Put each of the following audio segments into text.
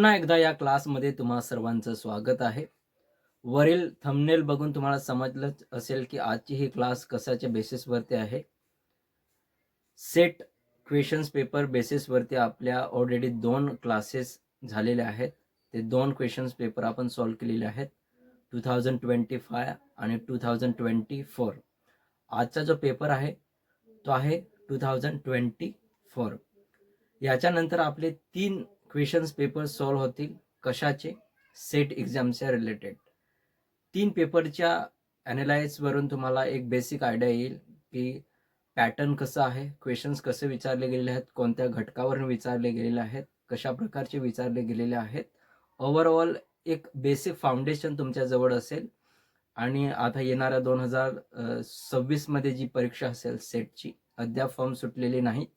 पुन्हा एकदा या क्लासमध्ये तुम्हा सर्वांचं स्वागत आहे. वरील थंबनेल बघून तुम्हाला समजलंच असेल की आजची ही क्लास कशाच्या बेसिसवरती आहे. सेट क्वेश्चन्स पेपर बेसिसवरती आपल्या ऑलरेडी 2 क्लासेस झालेले आहेत. ते 2 क्वेश्चन्स पेपर आपण सॉल्व्ह केलेले आहेत. 2025 आणि 2024. आजचा जो पेपर आहे तो आहे 2024. याच्यानंतर आपले 3 क्वेश्चन्स पेपर सॉल्व्ह होतील. कशाचे? Set एक्झामच्या related. 3 पेपरच्या वरून तुम्हाला एक बेसिक आयडिया येईल की पॅटर्न कसा आहे, क्वेश्चन्स कसे विचारले गेलेले आहेत, कोणत्या घटकावरून विचारले गेलेले आहेत, कशा प्रकारचे विचारले गेलेले आहेत. ओव्हरऑल एक बेसिक फाउंडेशन तुमच्याजवळ असेल. आणि आता येणाऱ्या 2026 मध्ये जी परीक्षा असेल सेटची, अद्याप फॉर्म सुटलेले नाहीत,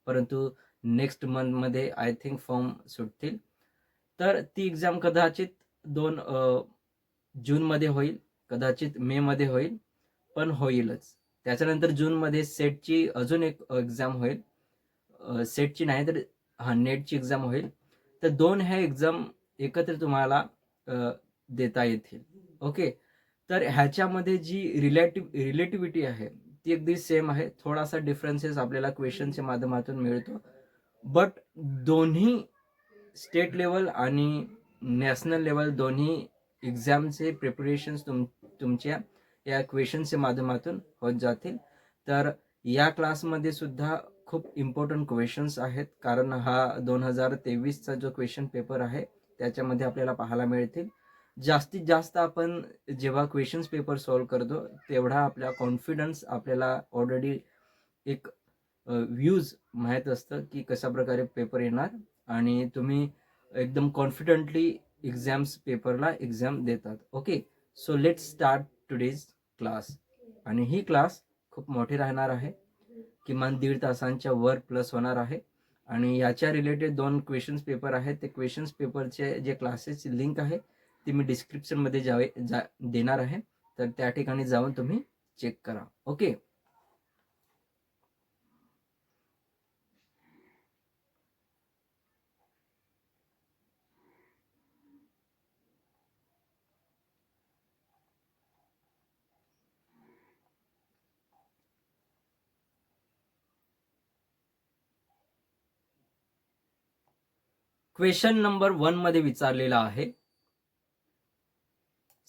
परंतु नेक्स्ट मंथमध्ये आय थिंक फॉर्म सुटतील. तर ती एक्झाम कदाचित 2 जूनमध्ये होईल, कदाचित मेमध्ये होईल, पण होईलच. त्याच्यानंतर जूनमध्ये सेटची अजून एक एक्झाम होईल. सेटची नाही तर नेटची एक्झाम होईल. तर 2 ह्या एक्झाम एकत्र तुम्हाला देता येतील. ओके. तर ह्याच्यामध्ये जी रिलेटिव्हिटी आहे ती अगदी सेम आहे. थोडासा डिफरन्सेस आपल्याला क्वेश्चनच्या माध्यमातून मिळतो. बट दोन्ही स्टेट लेवल आणि नॅशनल लेवल दोन्ही एक्झामचे प्रिपरेशन्स तुमच्या या क्वेश्चनच्या माध्यमातून होत जातील. तर या क्लासमध्ये सुद्धा खूप इम्पॉर्टंट क्वेश्चन्स आहेत, कारण हा 2023चा जो क्वेश्चन पेपर आहे त्याच्यामध्ये आपल्याला पाहायला मिळतील. जास्तीत जास्त आपण जेव्हा क्वेश्चन्स पेपर सॉल्व्ह करतो तेवढा आपला कॉन्फिडन्स आपल्याला ऑलरेडी एक व्ह्यूज माहीत असतं की कशा प्रकारे पेपर येणार, आणि तुम्ही एकदम कॉन्फिडंटली पेपरला एक्झाम देतात. Okay. So let's start today's class. आणि ही क्लास खूप मोठी राहणार आहे, किमान 1.5 तासांच्या वर प्लस होणार आहे. आणि याच्या रिलेटेड 2 क्वेश्चन्स पेपर आहेत. ते क्वेश्चन्स पेपरचे जे क्लासेसची लिंक आहे ती मी डिस्क्रिप्शनमध्ये देणार आहे. तर त्या ठिकाणी जाऊन तुम्ही चेक करा. ओके. क्वेश्चन नंबर 1 मध्ये विचारलेला आहे,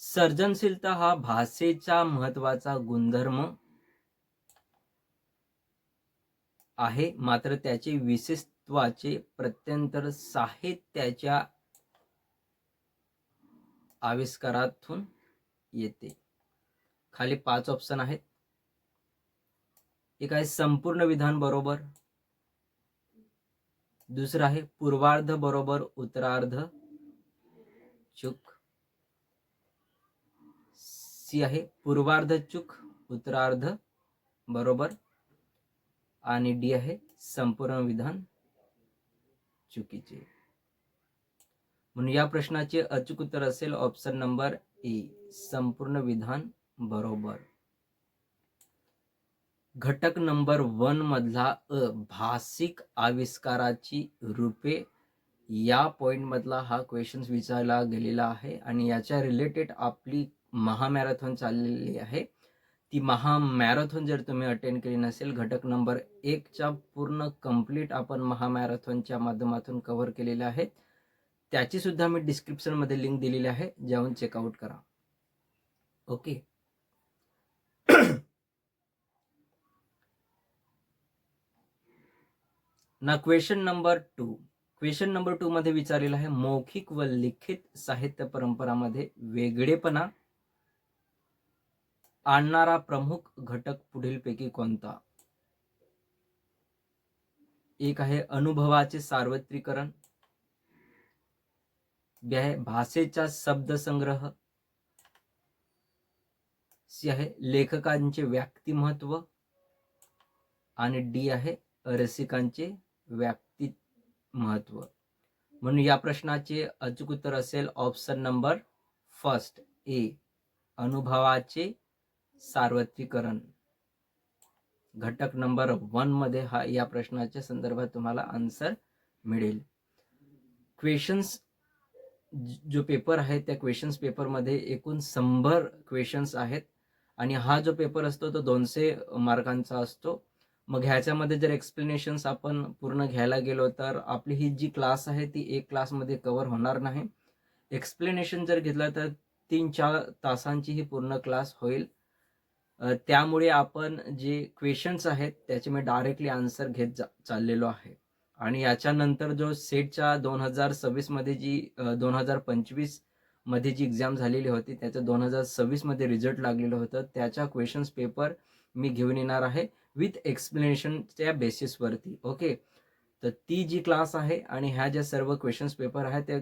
सर्जनशीलता हा भाषेचा महत्वाचा गुणधर्म आहे, मात्र त्याचे विशेषत्वाचे प्रत्यंतर साहित्याच्या आविष्कारातून येते. खाली 5 ऑप्शन आहेत. एक आहे संपूर्ण विधान बरोबर, दुसरं आहे पूर्वार्ध बरोबर उत्तरार्ध चूक, सी आहे पूर्वार्ध चूक उत्तरार्ध बरोबर, आणि डी आहे संपूर्ण विधान चुकीचे. म्हणून या प्रश्नाचे अचूक उत्तर असेल ऑप्शन नंबर ए, संपूर्ण विधान बरोबर. घटक नंबर 1 मधला भाषिक आविष्काराची रूपे, या पॉइंट मधला हा क्वेश्चन विचारला गेलेला आहे. आणि याच्या रिलेटेड आपली महामॅरेथॉन चाललेली आहे. ती महामॅरेथॉन जर तुम्ही अटेंड केली नसेल, घटक नंबर 1 च्या पूर्ण कंप्लीट आपण महामॅरेथॉनच्या माध्यमातून कव्हर केलेले आहे. त्याची सुद्धा मी डिस्क्रिप्शनमध्ये लिंक दिलेली आहे, जाऊन चेकआउट करा. Okay. Now question number 2. Question number 2 मध्ये विचारलेला आहे, मौखिक व लिखित साहित्य परंपरामध्ये वेगळेपणा आणणारा प्रमुख घटक पुढीलपैकी कोणता? एक आहे अनुभवाचे सार्वत्रिकरण, बी आहे भाषेचा शब्दसंग्रह, सी आहे लेखकांचे व्यक्तिमत्व, आणि डी आहे रसिकांचे व्यक्तिमत्व. म्हणून या प्रश्नाचे अचूक उत्तर असेल ऑप्शन नंबर फर्स्ट ए, अनुभवाचे सार्वत्रिकरण. घटक नंबर 1 मध्ये या प्रश्नाच्या संदर्भात तुम्हाला आन्सर मिळेल. क्वेश्चन्स जो पेपर आहे त्या क्वेश्चन्स पेपरमध्ये एकूण 100 क्वेश्चन्स आहेत आणि हा जो पेपर असतो तो 200 मार्कांचा असतो. मग ह्याच्यामध्ये जर एक्सप्लेनेशन्स आपण पूर्ण घ्यायला गेलो तर आपली ही जी क्लास आहे ती एक क्लासमध्ये कव्हर होणार नाही. एक्सप्लेनेशन जर घेतला तर 3-4 तासांची ही पूर्ण क्लास होईल. त्यामुळे आपण जे क्वेश्चन्स आहेत त्याचे मी डायरेक्टली आन्सर घेत चाललेलो आहे. आणि याच्यानंतर जो सेटच्या 2026 मध्ये जी 2025 मध्ये जी एक्झाम झालेली होती त्याचं 2026 मध्ये रिझल्ट लागलेलं होतं, त्याच्या क्वेश्चन्स पेपर मी घेऊन येणार आहे विथ एक्सप्लेनेशनच्या बेसिसवरती. ओके, तर ती जी क्लास आहे आणि ह्या ज्या सर्व क्वेश्चन्स पेपर आहेत ते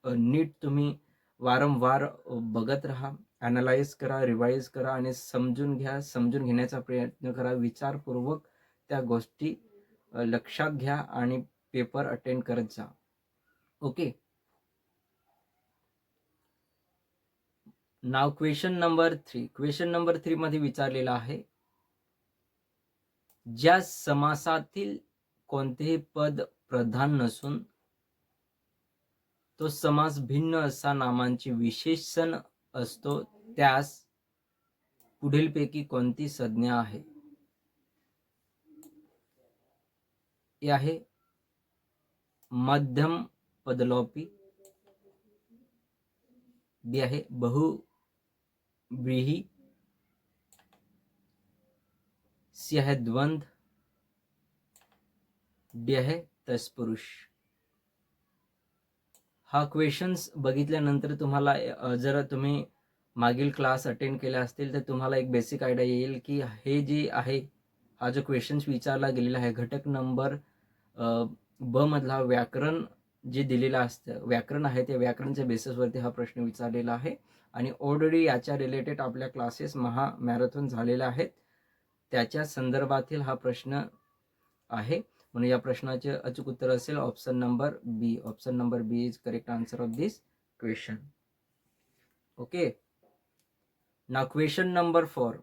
नीट तुम्ही वारंवार बघत राहा, ॲनलाइज करा, रिवाइज करा आणि समजून घ्या. समजून घेण्याचा प्रयत्न करा, विचारपूर्वक त्या गोष्टी लक्षात घ्या आणि पेपर अटेंड करत जा. Okay, now question number 3. Question number 3 मध्ये विचारलेला आहे, ज्या समासातील कोणतेही पद प्रधान नसून तो समास भिन्न असा नामांची विशेषण असतो त्यास पुढीलपैकी कोणती संज्ञा आहे? हे आहे मध्यम पदलोपी, बी आहे बहुव्रीही, सी आहे द्वंद्व, डी आहे तत्पुरुष. हा क्वेश्चन्स बघितल्यानंतर तुम्हाला जर तुम्ही मागील क्लास अटेंड केले असतील तर तुम्हाला एक बेसिक आयडिया येईल की हे जे आहे हा जो क्वेश्चन्स विचारला गेलेला आहे घटक नंबर ब मधला व्याकरण जे दिलेलं असतं व्याकरण आहे त्या व्याकरणच्या बेसिसवरती हा प्रश्न विचारलेला आहे आणि ऑलरेडी याच्या रिलेटेड आपल्या क्लासेस मॅरेथॉन झालेल्या आहेत, त्याच्या संदर्भातील हा प्रश्न आहे. म्हणून या प्रश्नाचे अचूक उत्तर असेल option number B. Option number B is correct answer of this question. Okay, now question number 4.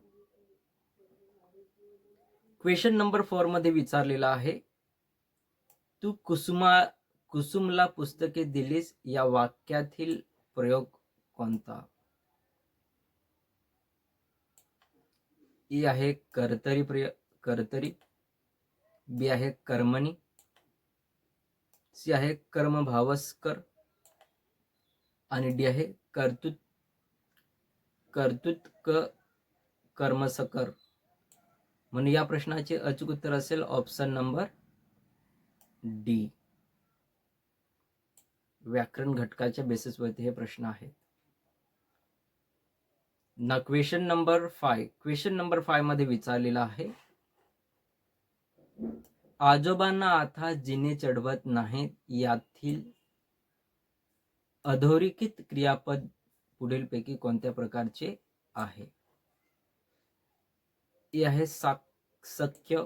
Question number 4 मध्ये विचारलेला आहे, तू कुसुमला पुस्तके दिलीस या वाक्यातील प्रयोग कोणता? ई आहे कर्तरी, बी आहे कर्मणी, सी आहे कर्मभावस्कर आणि डी आहे कर्तृत्व कर्मसकर. म्हणून या प्रश्नाचे अचूक उत्तर असेल ऑप्शन नंबर डी. व्याकरण घटकाच्या बेसिसवरती हे प्रश्न आहेत. ना क्वेश्चन नंबर 5. क्वेश्चन नंबर 5 मध्ये विचारलेला आहे, आजोबांना आता जिने चढवत नाहीत यातील अधोरेखित क्रियापद पुढीलपैकी कोणत्या प्रकारचे आहे? ए आहे सख्य,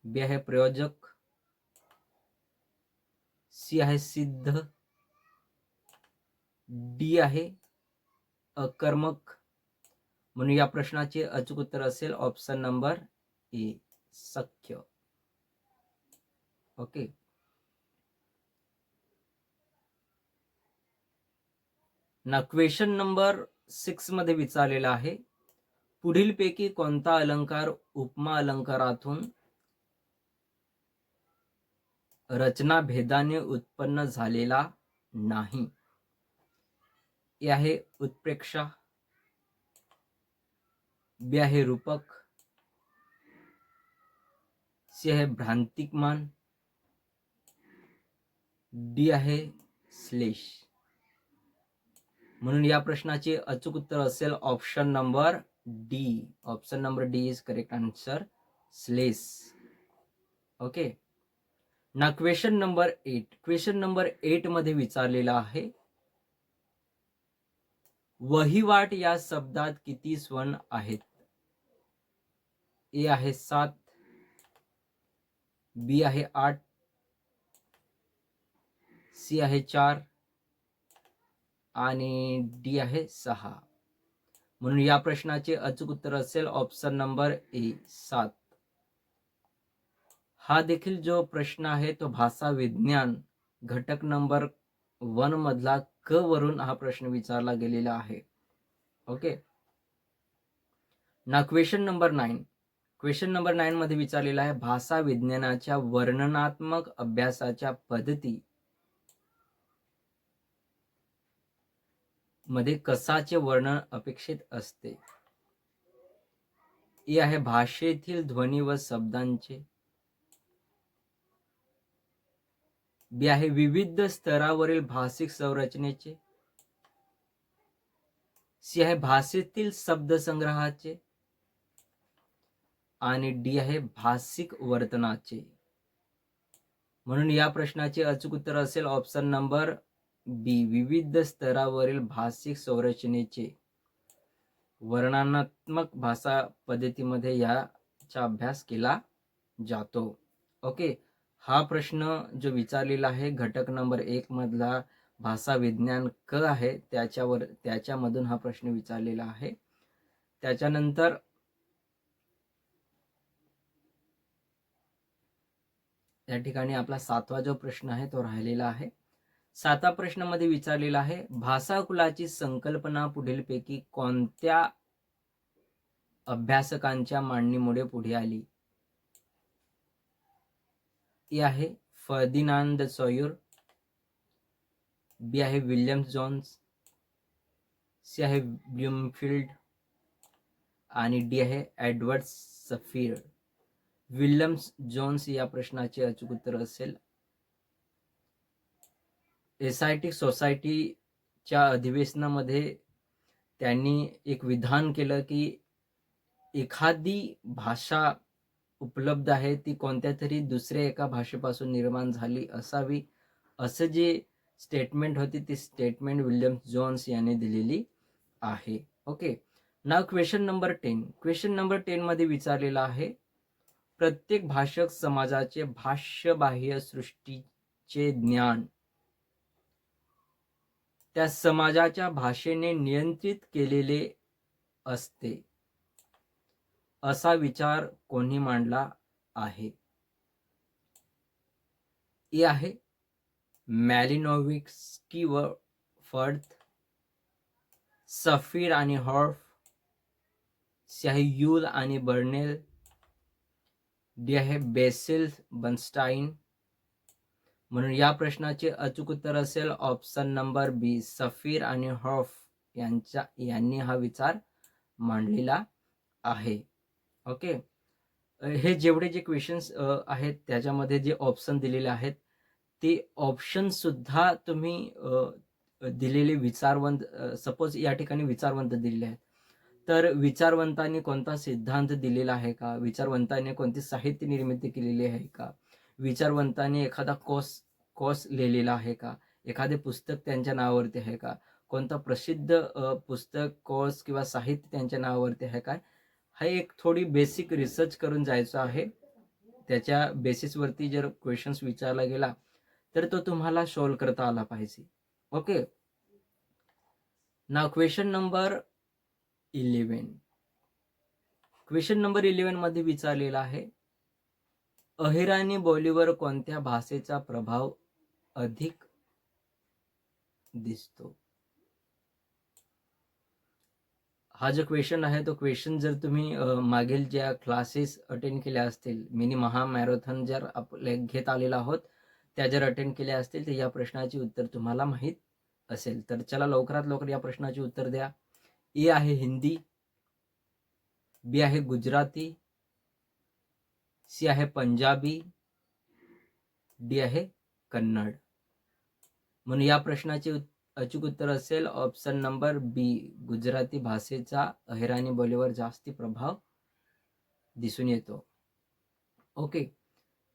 बी आहे प्रयोजक, सी आहे सिद्ध, डी आहे अकर्मक. म्हणून या प्रश्नाचे अचूक उत्तर असेल ऑप्शन नंबर ए, सख्य. ओके, ना क्वेश्चन नंबर 6 मध्ये विचारलेला आहे, पुढीलपैकी कोणता अलंकार उपमा अलंकारातून रचना भेदाने उत्पन्न झालेला नाही? ए आहे उत्प्रेक्षा, बी आहे रूपक, सी आहे भ्रांतिकमान, डी आहे श्लेष. म्हणून या प्रश्नाचे अचूक उत्तर असेल option number D. Option number D is correct answer, श्लेष. Okay, now question number 8. Question number 8 मध्ये विचारलेला आहे, वहिवाट या शब्दात किती स्वन आहेत? ए आहे 7, बी आहे 8, सी आहे 4 आणि डी आहे 6. म्हणून या प्रश्नाचे अचूक उत्तर असेल ऑप्शन नंबर ए, 7. हा देखील जो प्रश्न आहे तो भाषा विज्ञान घटक नंबर 1 मधला क वरून हा प्रश्न विचारला गेलेला आहे. Okay. Now question number 9. Question number 9 मध्ये विचारलेला आहे, भाषा विज्ञानाच्या वर्णनात्मक अभ्यासाच्या पद्धती मध्ये कशाचे वर्णन अपेक्षित असते? हे आहे भाषेतील ध्वनी व शब्दांचे. बी आहे विविध स्तरावरील भाषिक संरचनेचे. सी आहे भाषेतील शब्दसंग्रहाचे. आणि डी आहे भाषिक वर्तनाचे. म्हणून या प्रश्नाचे अचूक उत्तर असेल ऑप्शन नंबर बी, विविध स्तरावरील भाषिक संरचनेचे. वर्णनात्मक भाषा पद्धतीमध्ये याचा अभ्यास केला जातो. ओके. हा प्रश्न जो विचारलेला आहे घटक नंबर 1 मधला भाषा विज्ञान क आहे त्याच्यामधून हा प्रश्न विचारलेला आहे. त्याच्यानंतर या ठिकाणी आपला 7वा जो प्रश्न आहे तो राहिलेला आहे. 7व्या प्रश्नामध्ये विचारलेला आहे, भाषाकुलाची संकल्पना पुढीलपैकी कोणत्या अभ्यासकांच्या मांडणीमुळे पुढे आली? ए आहे फर्दिनांद सॉयर. बी आहे विल्यम जोन्स. सी आहे ब्लूमफिल्ड. आणि डी आहे एडवर्ड सफीर. विल्यम्स जोन्स या प्रश्नाचे अचूक उत्तर असेल. एसायटिक सोसायटीच्या अधिवेशनामध्ये त्यांनी एक विधान केलं की एखादी भाषा उपलब्ध आहे ती कोणत्या तरी दुसऱ्या एका भाषेपासून निर्माण झाली असावी, असं जे स्टेटमेंट होती ती स्टेटमेंट विल्यम जोन्स यांनी दिलेली आहे. Okay. Now question number 10. Question number 10 मध्ये विचारलेला आहे, प्रत्येक भाषक समाजाचे भाष्यबाह्य सृष्टीचे ज्ञान त्या समाजाच्या भाषेने नियंत्रित केलेले असते, असा विचार कोणी मांडला आहे? ए आहे मॅलिनोव्स्की व फर्थ. सफीर आणि हॉर्फ. सी आहे यूल आणि बर्नेल. डी आहे बेसिल बर्नस्टाइन. म्हणून या प्रश्नाचे अचूक उत्तर असेल ऑप्शन नंबर बी, सफीर आणि हॉर्फ यांनी हा विचार मांडलेला आहे. ओके. हे जेवढे जे क्वेश्चन्स आहेत त्याच्यामध्ये जे ऑप्शन दिलेले आहेत ते ऑप्शन सुद्धा तुम्ही दिलेले विचारवंत, सपोज या ठिकाणी विचारवंत दिलेले आहेत तर विचारवंतांनी कोणता सिद्धांत दिलेला आहे का, विचारवंतांनी कोणती साहित्य निर्मिती केलेली आहे का, विचारवंतांनी एखादा कोर्स लिहिलेला आहे का, एखादे पुस्तक त्यांच्या नावावरती आहे का, कोणता प्रसिद्ध पुस्तक, कोर्स किंवा साहित्य त्यांच्या नावावरती आहे काय, हा एक थोडी बेसिक रिसर्च करून जायचं आहे. त्याच्या बेसिसवरती जर क्वेश्चन्स विचारला गेला तर तो तुम्हाला सॉल्व करता आला पाहिजे. Okay. Now question number 11. Question number 11 मध्ये विचारलेला आहे, अहिराणी बोलीवर कोणत्या भाषेचा प्रभाव अधिक दिसतो? हा जो क्वेश्चन आहे तो क्वेश्चन जर तुम्ही मागील ज्या क्लासेस अटेंड केल्या असतील, मिनी महामॅरेथॉन जर आपले घेत आलेला आहोत त्या जर अटेंड केल्या असतील तर या प्रश्नाचे उत्तर तुम्हाला माहीत असेल. तर चला लवकरात लवकर या प्रश्नाचे उत्तर द्या. ए आहे हिंदी. बी आहे गुजराती. सी आहे पंजाबी. डी आहे कन्नड. म्हणून या प्रश्नाचे अचूक उत्तर असेल ऑप्शन नंबर बी, गुजराती भाषेचा अहिराणी बोलीवर जास्ती प्रभाव दिसून येतो. Okay.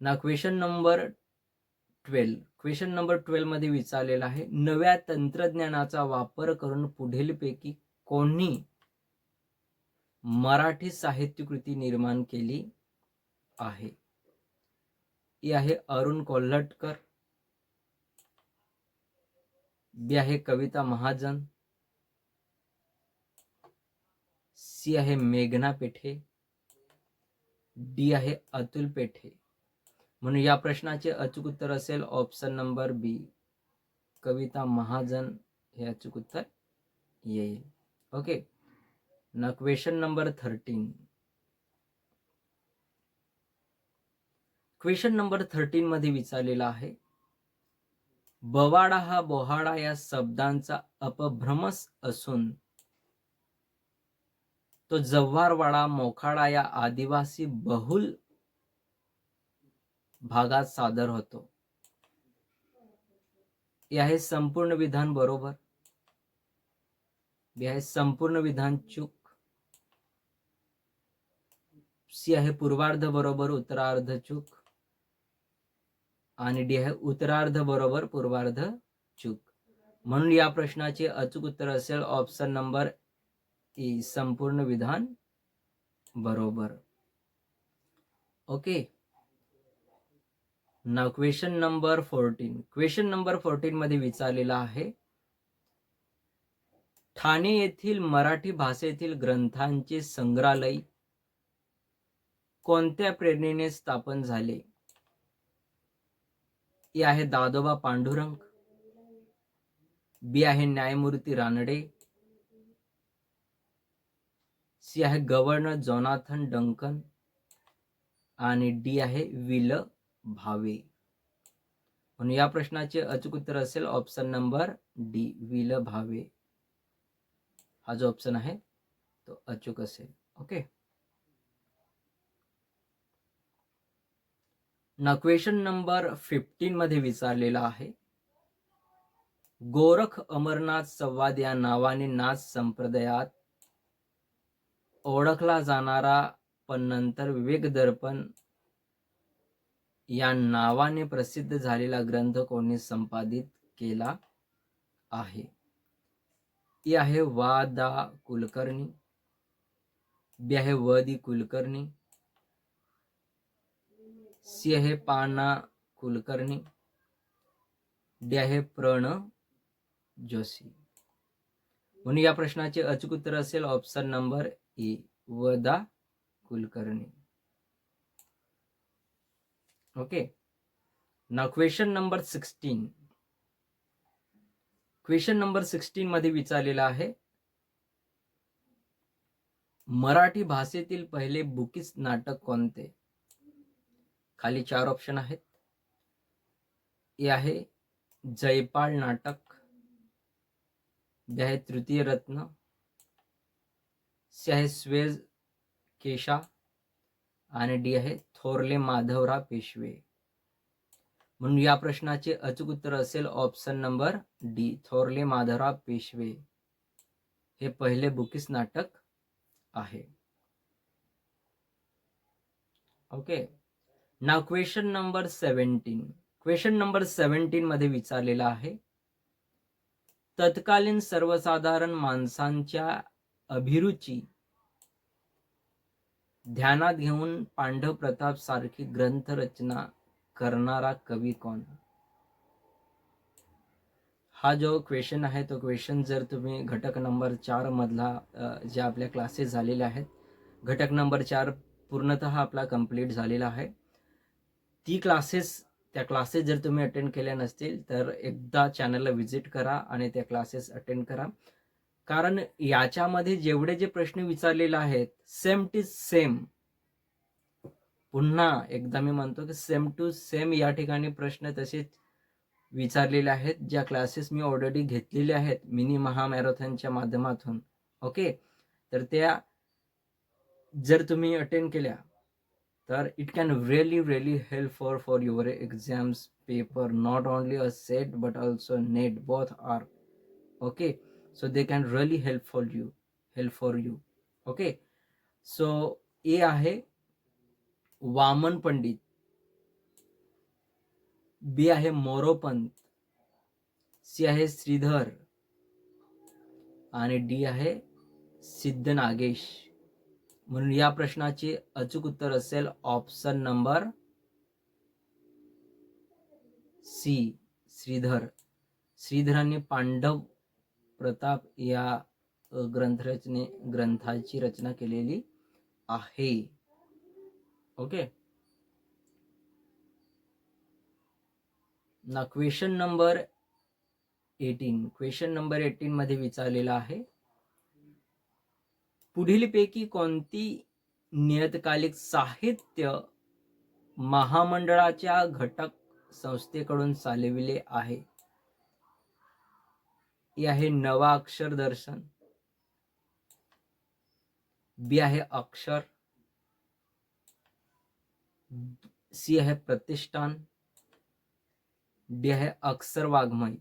Now question number 12. Question number 12 मध्ये विचारलेला आहे, नव्या तंत्रज्ञानाचा वापर करून पुढीलपैकी कोणी मराठी साहित्यकृती निर्माण केली आहे? ए आहे अरुण कोल्हटकर. बी आहे कविता महाजन. सी आहे मेघना पेठे. डी आहे अतुल पेठे. म्हणून या प्रश्नाचे अचूक उत्तर असेल ऑप्शन नंबर बी, कविता महाजन हे अचूक उत्तर येईल. Okay. Now question number 13. Question number 13 मध्ये विचारलेला आहे, बवाडा हा बोहाडा या शब्दांचा अपभ्रंश असून तो जव्हारवाडा मोखाडा या आदिवासी बहुल भागात सादर होतो. हे आहे संपूर्ण विधान बरोबर. बी आहे संपूर्ण विधान चूक. सी आहे पूर्वार्ध बरोबर उत्तरार्ध चूक. आणि डी आहे उत्तरार्ध बरोबर पूर्वार्ध चूक. म्हणून या प्रश्नाचे अचूक उत्तर असेल ऑप्शन नंबर ई, संपूर्ण विधान बरोबर. Okay. Now question number 14. Question number 14 मध्ये विचारलेला आहे, ठाणे येथील मराठी भाषेतील ग्रंथांचे संग्रहालय कोणत्या प्रेरणेने स्थापन झाले? ए आहे दादोबा पांडुरंग, बी आहे न्यायमूर्ती रानडे, सी आहे गव्हर्नर जोनाथन डंकन आणि डी आहे विल भावे. म्हणून या प्रश्नाचे अचूक उत्तर असेल option number D, will Bhave. हा जो ऑप्शन आहे तो अचूक असेल. ओके. ना क्वेश्चन नंबर 15 मध्ये विचारलेला आहे, गोरख अमरनाथ संवाद या नावाने नाथ संप्रदायात ओळखला जाणारा पण नंतर विवेक दर्पण या नावाने प्रसिद्ध झालेला ग्रंथ कोणी संपादित केला आहे? ए आहे वा दा कुलकर्णी, बी आहे व दी कुलकर्णी, सी आहे पाना कुलकर्णी, डी आहे प्रण जोशी. म्हणून या प्रश्नाचे अचूक उत्तर असेल ऑप्शन नंबर ए, व दा Kulkarni. Okay. Now question number 16. Question number 16 मध्ये विचारलेला आहे, मराठी भाषेतील पहिले बुकीज नाटक कोणते? खाली 4 ऑप्शन आहेत. ए आहे जयपाळ नाटक, बी आहे तृतीय रत्न, सी आहे स्वेज केशा आणि डी आहे थोरले माधवराव पेशवे. म्हणून या प्रश्नाचे अचूक उत्तर असेल ऑप्शन नंबर डी, थोरले माधवराव पेशवे हे पहिले बुकीज नाटक आहे. Okay. Now question number 17. Question number 17 मध्ये विचारलेला आहे, तत्कालीन सर्वसाधारण माणसांच्या अभिरुची ध्यानात घेऊन पांडव प्रताप सारखी ग्रंथ रचना करणारा कवी कोण? हा जो क्वेश्चन आहे तो क्वेश्चन जर तुम्ही घटक नंबर 4 मधला जे आपल्या क्लासेस झालेले आहेत, घटक नंबर 4 पूर्णतः आपला कंप्लीट झालेला आहे. त्या क्लासेस जर तुम्ही अटेंड केल्या नसतील तर एकदा चॅनलला व्हिजिट करा आणि त्या क्लासेस अटेंड करा. कारण याच्यामध्ये जेवढे जे प्रश्न विचारलेले आहेत सेम टू सेम, पुन्हा एकदा मी म्हणतो की सेम टू सेम या ठिकाणी प्रश्न तसेच विचारलेले आहेत, ज्या क्लासेस मी ऑलरेडी घेतलेले आहेत मिनी महामॅरेथॉनच्या माध्यमातून. ओके. तर त्या जर तुम्ही अटेंड केल्या तर it can really help for your exams paper, not only a SET but also NET, both are. Okay. So they can really help for you. Okay. So A आहे वामन पंडित, बी आहे Moropant, C आहे श्रीधर आणि डी आहे सिद्ध नागेश. म्हणून या प्रश्नाचे अचूक उत्तर असेल ऑप्शन नंबर सी, श्रीधर. श्रीधरांनी पांडव प्रताप या ग्रंथाची रचना केलेली आहे. Okay. Now question number 18. Question number 18 मध्ये विचारलेला आहे, पुढीलपैकी कोणती नियतकालिक साहित्य महामंडळाच्या घटक संस्थेकडून चालविले आहे? ए आहे नवा अक्षर दर्शन, बी आहे अक्षर, सी आहे प्रतिष्ठान, डी आहे अक्षर वाङ्मय.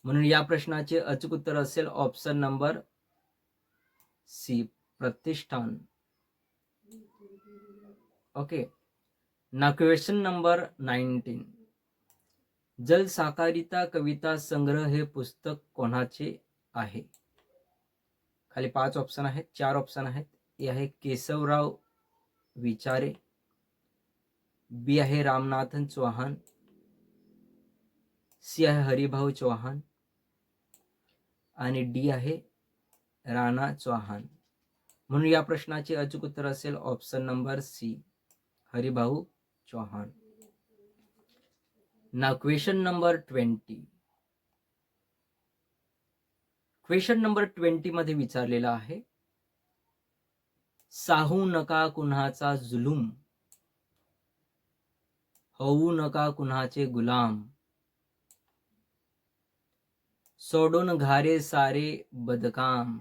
म्हणून या प्रश्नाचे अचूक उत्तर असेल ऑप्शन नंबर सी, प्रतिष्ठान. ओके. Now question number 19. जल साकारिता कविता संग्रह हे पुस्तक कोणाचे आहे? खाली 5 ऑप्शन आहेत, 4 ऑप्शन आहेत. ए आहे केशवराव विचारे, बी आहे रामनाथन चौहान, सी आहे हरिभाऊ चौहान आणि डी आहे राणा चौहान. म्हणून या प्रश्नाचे अचूक उत्तर असेल option number C, Haribhau Chauhan. ना क्वेश्चन नंबर 20. क्वेश्चन नंबर 20 मध्ये विचारलेला आहे, साहू नका कुणाचा जुलूम, होऊ नका कुणाचे गुलाम, सोडून घारे सारे बदकाम,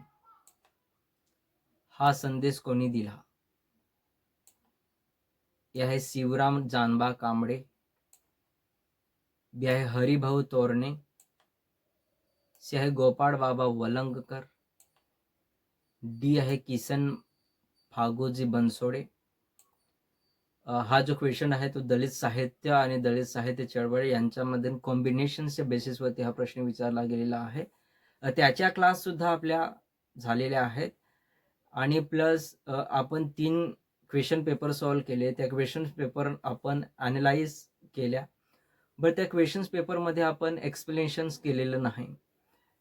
हा संदेश कोणी दिला? हे आहे शिवराम जानबा कांबळे, बी आहे हरिभाऊ तोरणे, सी आहे गोपाळ बाबा वलंगकर, डी आहे किसन फागोजी बनसोडे. हा जो क्वेश्चन आहे तो दलित साहित्य आणि दलित साहित्य चळवळ यांच्यामध्ये कॉम्बिनेशनच्या बेसिसवरती हा प्रश्न विचारला गेलेला आहे. त्याच्या क्लास सुद्धा आपल्या झालेल्या आहेत आणि प्लस आपण 3 क्वेश्चन पेपर सॉल्व्ह केले. त्या क्वेश्चन पेपर आपण ॲनलाइज केल्या, बट त्या क्वेश्चन्स पेपरमध्ये आपण एक्सप्लेनेशन्स केलेलं नाही.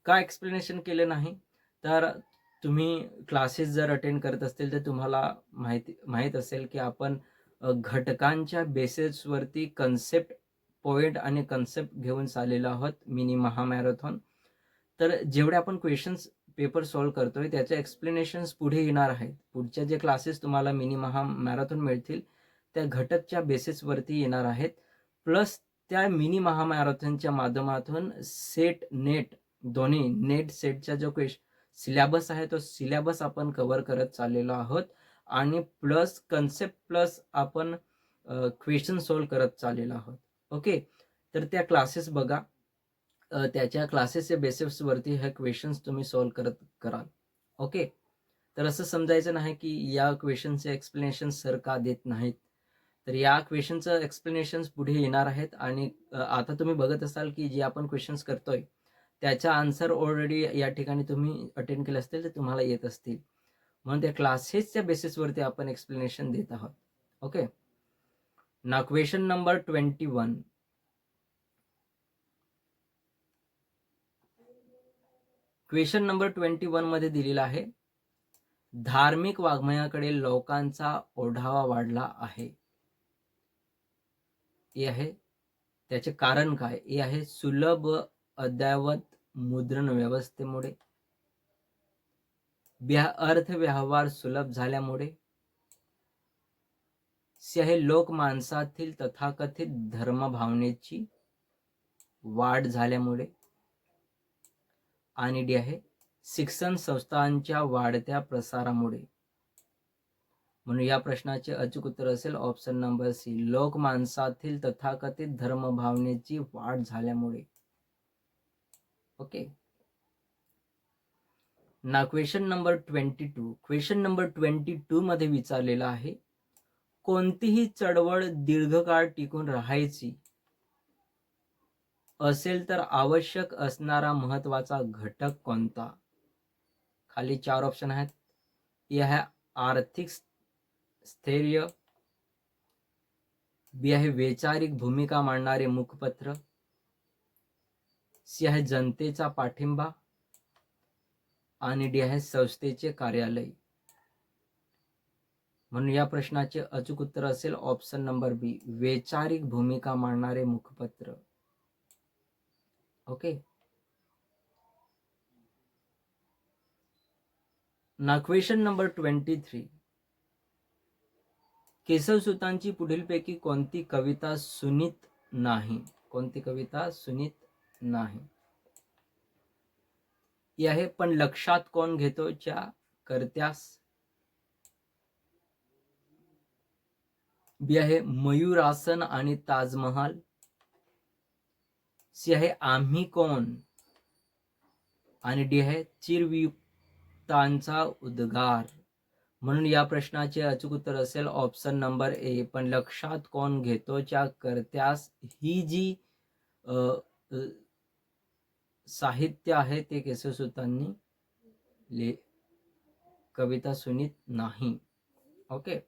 का एक्सप्लेनेशन केलं नाही? तर तुम्ही क्लासेस जर अटेंड करत असतील तर तुम्हाला माहीत असेल की आपण घटकांच्या बेसिसवरती कन्सेप्ट पॉईंट आणि कन्सेप्ट घेऊन चाललेलो आहोत मिनी महामॅरेथॉन. तर जेवढे आपण क्वेश्चन्स पेपर सॉल्व्ह करतोय त्याचे एक्सप्लेनेशन्स पुढे येणार आहेत. पुढच्या जे क्लासेस तुम्हाला मिनी महामॅरेथॉन मिळतील त्या घटकच्या बेसिसवरती येणार आहेत. प्लस त्या मिनी महामॅरेथॉनच्या माध्यमातून सेट नेट दोन्ही नेट सेटचा जो सिलेबस आहे तो सिलेबस आपण कव्हर करत चाललेलो आहोत आणि प्लस कन्सेप्ट प्लस आपण क्वेश्चन सॉल्व्ह करत चाललेलो आहोत. ओके. तर त्या क्लासेस बघा, त्याच्या क्लासेसच्या बेसिसवरती हे क्वेश्चन्स तुम्ही सॉल्व्ह करत कराल. ओके. तर असं समजायचं नाही की या क्वेश्चनचे एक्सप्लेनेशन सर का देत नाहीत. तर या क्वेश्चनचं एक्सप्लेनेशन्स पुढे येणार आहेत आणि आता तुम्ही बघत असाल की जे आपण क्वेश्चन्स करतोय त्याचा आन्सर ऑलरेडी या ठिकाणी तुम्ही अटेंड केले असतील तर तुम्हाला येत असतील. म्हणून त्या क्लासेसच्या बेसिसवरती आपण एक्सप्लेनेशन देत आहोत. Okay. Now question number 21. Question number 21 मध्ये दिलेला आहे, धार्मिक वाङ्मयाकडे लोकांचा ओढावा वाढला आहे. हे आहे त्याचे कारण काय? हे आहे सुलभ अद्ययावत मुद्रण व्यवस्थेमुळे, अर्थव्यवहार सुलभ झाल्यामुळे, सी आहे लोक माणसातील तथाकथित धर्मभावनेची वाढ झाल्यामुळे आणि डी आहे शिक्षण संस्थांच्या वाढत्या प्रसारामुळे. म्हणून या प्रश्नाचे अचूक उत्तर असेल ऑप्शन नंबर सी, लोक माणसातील तथाकथित धर्मभावनेची वाढ झाल्यामुळे. Okay. Now question number 22. Question number 22 मध्ये विचारलेला आहे, कोणतीही चळवळ दीर्घकाळ टिकून राहायची असेल तर आवश्यक असणारा महत्वाचा घटक कोणता? खाली 4 ऑप्शन आहेत. ए आहे आर्थिक स्थैर्य, बी आहे वैचारिक भूमिका मांडणारे मुखपत्र, सी आहे जनतेचा पाठिंबा आणि डी आहे संस्थेचे कार्यालय. म्हणून या प्रश्नाचे अचूक उत्तर असेल ऑप्शन नंबर बी, वैचारिक भूमिका मांडणारे मुखपत्र. ओके. Now question number 23. केशवसुतांची पुढीलपैकी कोणती कविता सुनीत नाही? कोणती कविता सुनीत नाही? ही आहे पण लक्षात कोण घेतो च्या कर्त्यास. बी आहे मयूरासन आणि ताजमहाल. सी आहे आम्ही कोण. आणि डी आहे चिरवियुक्तांचा उद्गार. म्हणून या प्रश्नाचे अचूक उत्तर असेल ऑप्शन नंबर ए, पण लक्षात कोण घेतो च्या कर्त्यास. ही जी साहित्य आहे ते केशवसुतांनी कविता सुनीत नाही. Okay.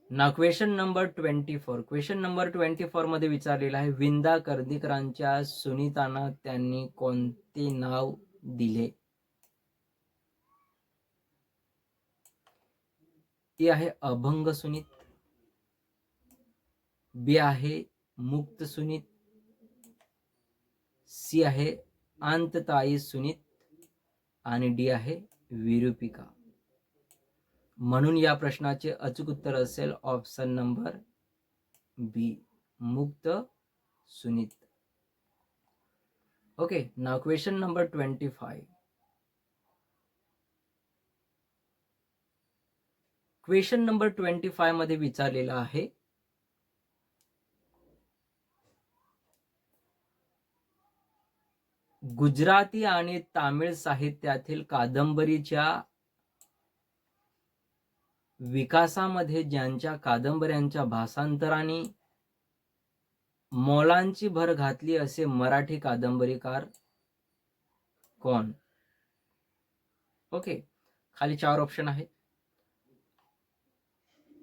Now question number 24. Question number 24 मध्ये विचारलेला आहे विंदा कर्दीकरांच्या सुनीतांना त्यांनी कोणते नाव दिले? ए आहे अभंग सुनीत. बी आहे मुक्त सुनीत. सी आहे अंतताई सुनीत. आणि डी आहे विरूपिका. म्हणून या प्रश्नाचे अचूक उत्तर असेल ऑप्शन नंबर बी, मुक्त सुनीत. Okay. Now question number 25. Question number 25 मध्ये विचारलेला आहे गुजराती आणि तामिळ साहित्यातील कादंबरीच्या विकासामध्ये ज्यांच्या कादंबऱ्यांच्या भाषांतराने मोलांची भर घातली असे मराठी कादंबरीकार कोण? ओके. खाली 4 ऑप्शन आहेत.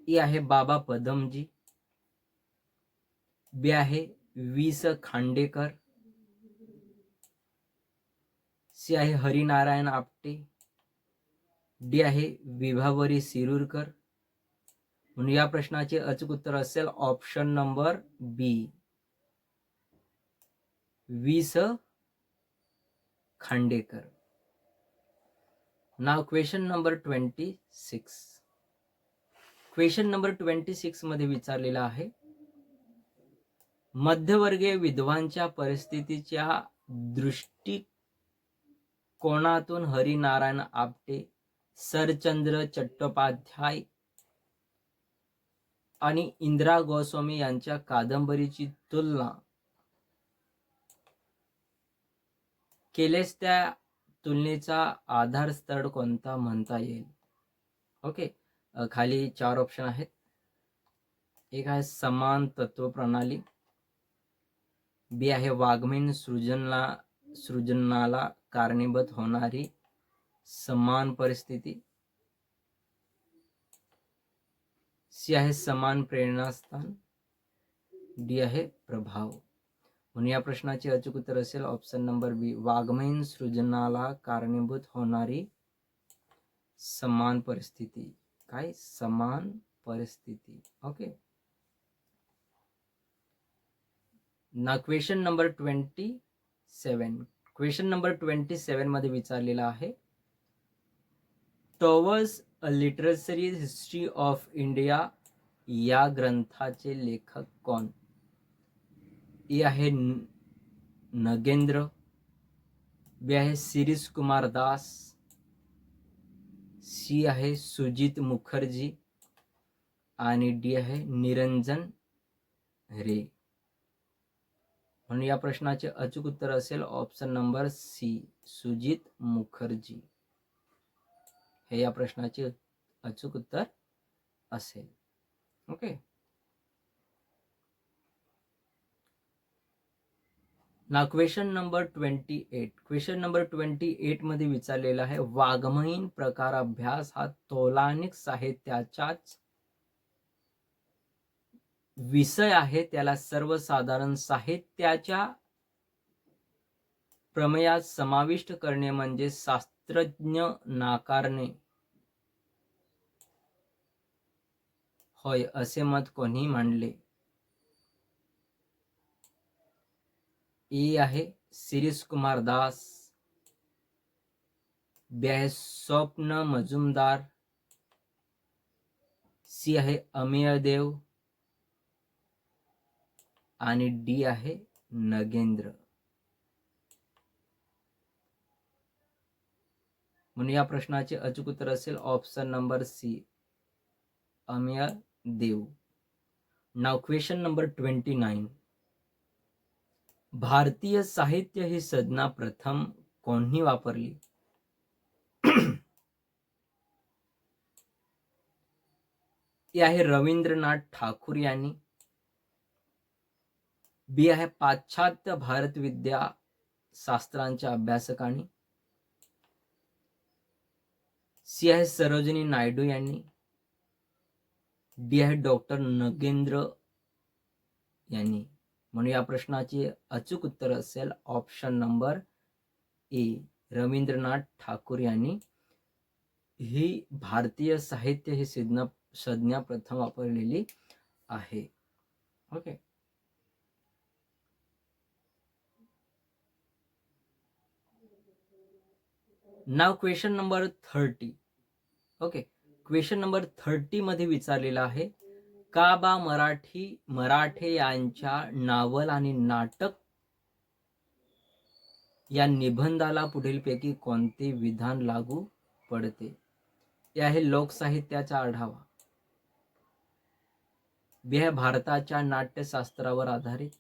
ए आहे बाबा पदमजी. बी आहे वि स खांडेकर. सी आहे हरिनारायण आपटे. डी आहे विभावरी सिरूरकर. म्हणून या प्रश्नाचे अचूक उत्तर असेल ऑप्शन नंबर बी, वि स Khandekar. Now question number 26. Question number 26 मध्ये विचारलेला आहे मध्यवर्गीय विधवांच्या परिस्थितीच्या दृष्टिकोनातून हरिनारायण आपटे, सरचंद्र चट्टोपाध्याय आणि इंदिरा गोस्वामी यांच्या कादंबरीची तुलना केल्यास त्या तुलनेचा आधारस्थळ कोणता म्हणता येईल? ओके. खाली 4 ऑप्शन आहेत. एक आहे समान तत्व प्रणाली. बी आहे वाग्मीन सृजनाला कारणीभूत होणारी समान परिस्थिती. सी आहे समान प्रेरणास्थान. डी आहे प्रभाव. म्हणून या प्रश्नाचे अचूक उत्तर असेल ऑप्शन नंबर बी, वाग्मीन सृजनाला कारणीभूत होणारी समान परिस्थिती. काय? समान परिस्थिती. Okay. Now question number 27. Question number 27 मध्ये विचारलेला आहे towers a literary history of India या ग्रंथाचे लेखक कोण? ए आहे नगेंद्र. बी आहे शिरीष कुमार दास. सी आहे सुजीत मुखर्जी. आणि डी आहे निरंजन रे. म्हणून या प्रश्नाचे अचूक उत्तर असेल option number C, Sujit Mukherjee. हे या प्रश्नाचे अचूक उत्तर असेल. Okay. Now question number 28. Question number 28 मध्ये विचारलेला आहे वाग्मयीन प्रकार अभ्यास हा तौलानिक साहित्याचाच विषय आहे. त्याला सर्वसाधारण साहित्याच्या प्रमेयात समाविष्ट करणे म्हणजे शास्त्रज्ञ नाकारणे होय असे मत कोणी मांडले? ए आहे शिरीष कुमार दास. बी आहे स्वप्न मजुमदार. सी आहे अमेय देव. आणि डी आहे नगेंद्र. म्हणून या प्रश्नाचे अचूक उत्तर असेल ऑप्शन नंबर सी, अमेय देव. नाव क्वेश्चन नंबर 29. भारतीय साहित्य ही संज्ञा प्रथम कोणी वापरली? ती आहे रवींद्रनाथ ठाकूर यांनी. बी आहे पाश्चात्य भारत विद्या शास्त्रांच्या अभ्यासकांनी. सी आहे सरोजिनी नायडू यांनी. डी आहे डॉक्टर नगेंद्र यांनी. म्हणून या प्रश्नाचे अचूक उत्तर असेल option number A, Rabindranath Thakur यांनी ही भारतीय साहित्य ही संज्ञा प्रथम वापरलेली आहे. Okay. Now question number 30. Okay, question number 30 मध्ये विचारलेला आहे, का बा मराठे यांच्या नावल आणि नाटक या निबंधाला पुढीलपैकी कोणते विधान लागू पडते? हे आहे लोकसाहित्याचा आढावा. बी आहे भारताच्या नाट्यशास्त्रावर आधारित.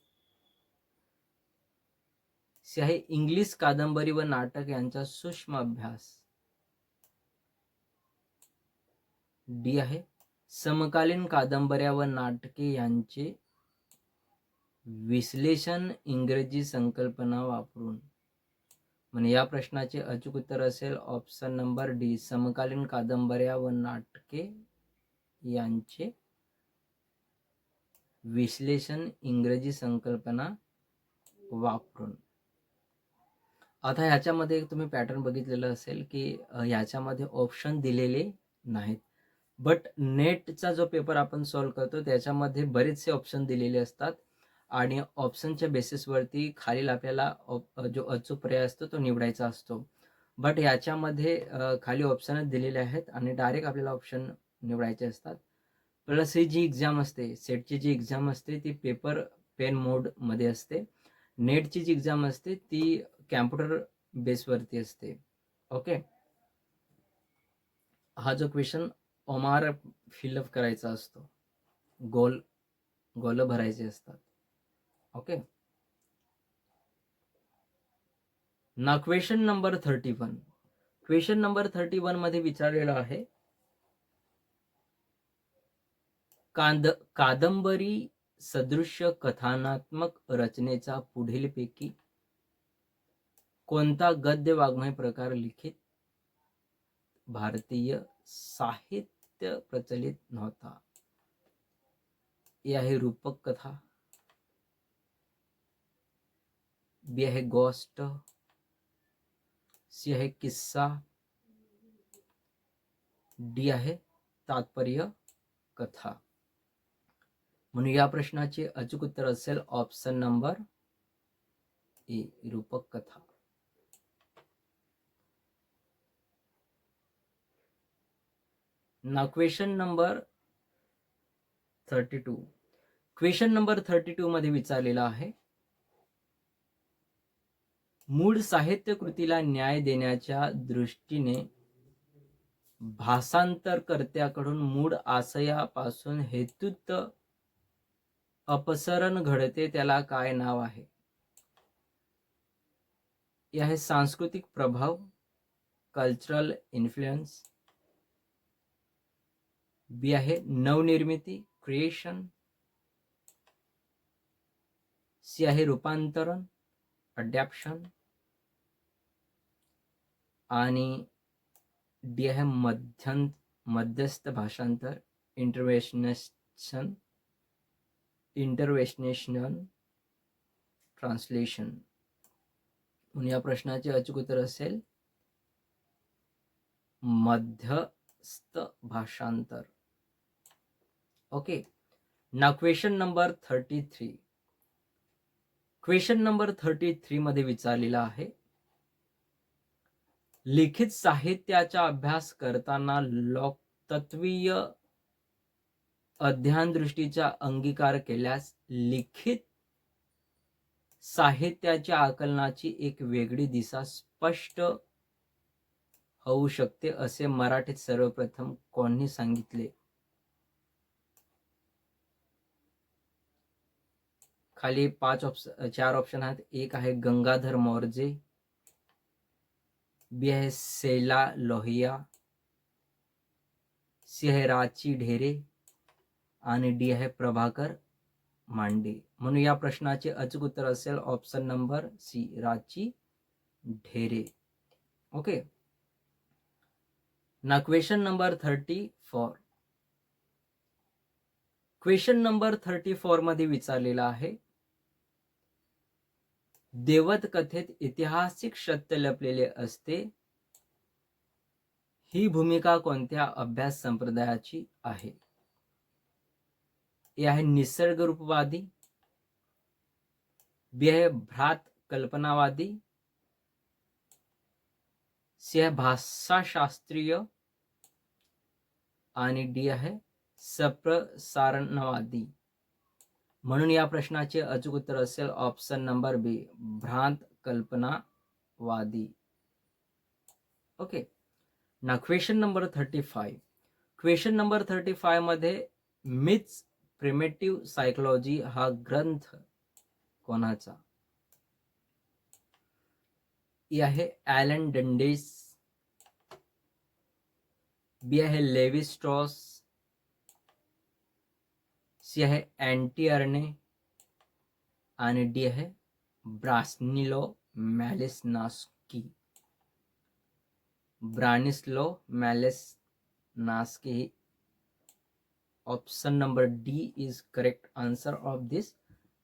सी आहे इंग्लिश कादंबरी व नाटक यांचा सूक्ष्म अभ्यास. डी आहे समकालीन कादंबऱ्या व नाटके यांचे विश्लेषण इंग्रजी संकल्पना वापरून. म्हणजे या प्रश्नाचे अचूक उत्तर असेल ऑप्शन नंबर डी, समकालीन कादंबऱ्या व नाटके यांचे विश्लेषण इंग्रजी संकल्पना वापरून. आता ह्याच्यामध्ये तुम्ही पॅटर्न बघितलेलं असेल की ह्याच्यामध्ये ऑप्शन दिलेले नाहीत, बट नेटचा जो पेपर आपण सॉल्व्ह करतो त्याच्यामध्ये बरेचसे ऑप्शन दिलेले असतात आणि ऑप्शनच्या बेसिसवरती खालील आपल्याला जो अचूक पर्याय असतो तो निवडायचा असतो. बट याच्यामध्ये खाली ऑप्शनच दिलेले आहेत आणि डायरेक्ट आपल्याला ऑप्शन निवडायचे असतात. प्लस ही जी एक्झाम असते, सेटची जी एक्झाम असते ती पेपर पेन मोडमध्ये असते. नेटची जी एक्झाम असते ती कॅम्प्युटर बेसवरती असते. ओके. हा जो क्वेश्चन ओमार फिलअप करायचा असतो, गोल भरायचे असतात. Okay. Now question number 31. Question number 31 मध्ये विचारलेलं आहे, कादंबरी सदृश्य कथानात्मक रचनेचा पुढीलपैकी कोणता गद्य वाङ्मय प्रकार लिखित भारतीय साहित्य प्रचलित नव्हता? ए आहे रूपक कथा. बी आहे गोष्ट. सी आहे किस्सा. डी आहे तात्पर्य कथा. म्हणून या प्रश्नाचे अचूक उत्तर असेल ऑप्शन नंबर ए, रूपक कथा. ना क्वेश्चन नंबर 32. क्वेश्चन नंबर 32 मध्ये विचारलेला आहे, मूळ साहित्य कृतीला न्याय देण्याच्या दृष्टीने भाषांतरकर्त्याकडून मूळ आशयापासून हेतुत अपसरण घडते त्याला काय नाव आहे? हे आहे सांस्कृतिक प्रभाव, कल्चरल इन्फ्लुएन्स. बी आहे नवनिर्मिती, क्रिएशन. सी आहे रूपांतरण, अडॅप्शन. आणि डी आहे मध्यस्थ भाषांतर, इंटरवेशनेशनल ट्रान्सलेशन. म्हणून या प्रश्नाचे अचूक उत्तर असेल मध्यस्थ भाषांतर. Okay. Now question number 33. Question number 33 मध्ये विचारलेला आहे, लिखित साहित्याचा अभ्यास करताना लोकतत्वीय अध्ययन दृष्टीचा अंगीकार केल्यास लिखित साहित्याच्या आकलनाची एक वेगळी दिशा स्पष्ट होऊ शकते असे मराठीत सर्वप्रथम कोणी सांगितले? खाली 4 ऑप्शन आहेत. एक आहे गंगाधर मोर्जे, बी आहे शैला लोहिया, सी आहे राची ढेरे आणि डी आहे प्रभाकर मांडे. म्हणून या प्रश्नाचे अचूक उत्तर असेल ऑप्शन नंबर सी, राची Dhere. Okay. Now question number 34. Question number 34 मध्ये विचारलेला आहे, देवत कथेत ऐतिहासिक सत्य लपलेले असते, ही भूमिका कोणत्या अभ्यास संप्रदायाची आहे? ए आहे निसर्गरूपवादी, बी आहे भ्रात कल्पनावादी, सी आहे भाषाशास्त्रीय आणि डी आहे सप्रसारणवादी. म्हणून या प्रश्नाचे अचूक उत्तर असेल ऑप्शन नंबर बी, भ्रांत कल्पनावादी. Okay. Now question number 35. Question number 35 मध्ये मिथ्स प्रिमिटिव्ह सायकोलॉजी हा ग्रंथ कोणाचा? ए आहे ॲलन डंडेस, बी आहे लेवी स्ट्रॉस, सी आहे अँटी अर्ने आणि डी आहे Bronislaw Malinowski. Bronislaw Malinowski. Option number D is correct answer of this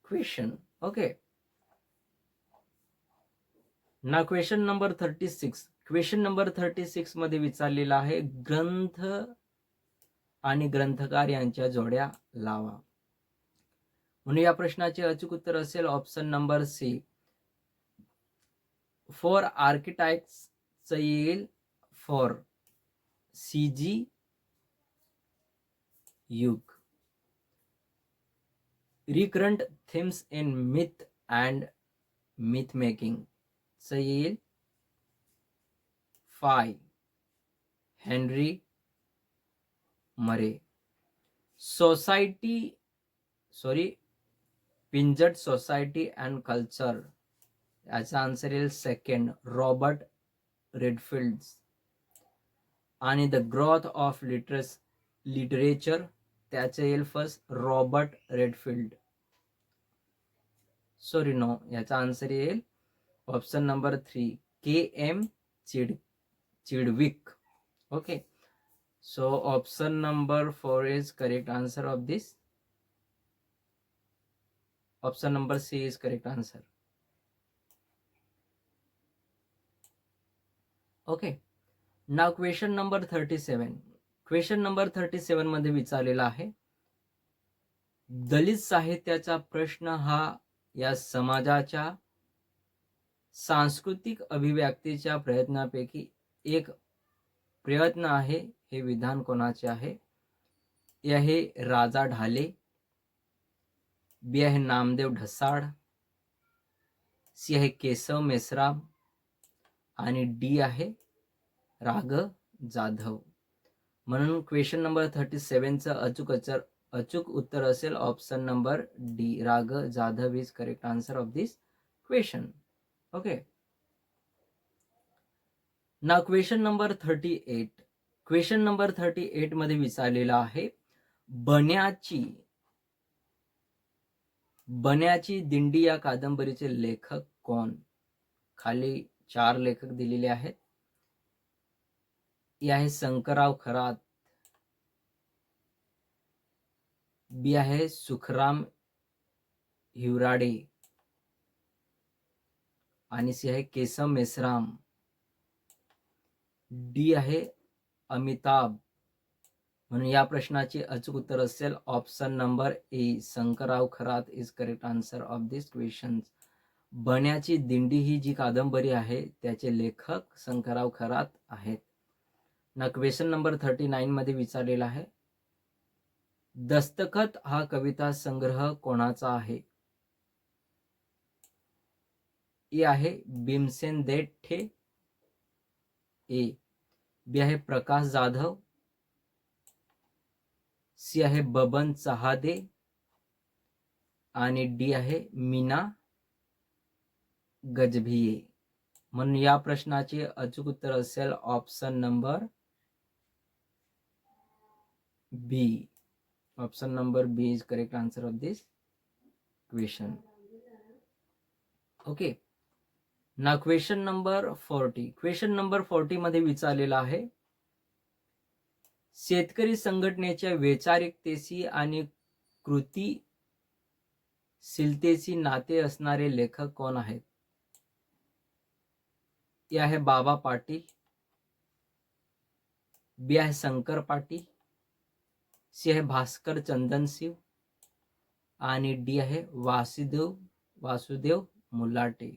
question. Okay. Now question number 36. Question number 36 मध्ये विचारलेला आहे, ग्रंथ आणि ग्रंथकार यांच्या जोड्या लावा. म्हणून या प्रश्नाचे अचूक उत्तर असेल option number C, for architects येईल फॉर CG युग. Recurrent themes in myth and myth making येईल five Henry Murray. Peasant society and culture, याचा आन्सर येईल सेकंड, रॉबर्ट रेडफिल्ड. आणि द ग्रोथ ऑफ लिटरेचर, त्याचे येईल first, Robert Redfield. Sorry no, याचा answer येईल option number 3, KM Chadwick. Okay. So option number 4 is correct answer of this. Option number C is correct answer. Okay. Now question number 37. Question number 37 मध्ये विचारलेला आहे, दलित साहित्याचा प्रश्न हा या समाजाच्या सांस्कृतिक अभिव्यक्तीच्या प्रयत्नापैकी एक प्रयत्न आहे, हे विधान कोणाचे आहे? ए आहे राजा ढाले, बी आहे नामदेव ढसाळ, सी आहे केशव मेश्राम आणि डी आहे राग जाधव. म्हणून क्वेश्चन नंबर 37चं अचूक उत्तर असेल ऑप्शन नंबर डी, राग Jadhav is correct answer of this question. Okay. Now question number 38. Question number 38 मध्ये विचारलेला आहे, बन्याची दिंडी या कादंबरीचे लेखक कोण? खाली 4 लेखक दिलेले आहेत. ए आहे शंकरराव खरात, बी आहे सुखराम हिवराडे आणि सी आहे केशव मेश्राम, डी आहे अमिताभ. म्हणून या प्रश्नाचे अचूक उत्तर असेल option number A, Shankarrao Kharat is correct answer of this question. बण्याची दिंडी ही जी कादंबरी आहे त्याचे लेखक शंकरराव खरात आहेत. ना क्वेश्चन नंबर 39 मध्ये विचारलेला आहे, दस्तखत हा कविता संग्रह कोणाचा आहे? ए आहे भीमसेन देठे, ए. बी आहे प्रकाश जाधव, सी आहे बबन चहादे आणि डी आहे मीना गजभिये. म्हणून या प्रश्नाचे अचूक उत्तर असेल option number B. Option number B is correct answer of this question. Okay. Now question number 40. Question number 40 मध्ये विचारलेला आहे, शेतकरी संघटनेच्या वैचारिकतेशी आणि कृतीशीलतेशी नाते असणारे लेखक कोण आहेत? ए आहे बाबा पाटील, बी आहे शंकर पाटील, सी आहे भास्कर चंदनशिव आणि डी आहे वासुदेव मुलाटे.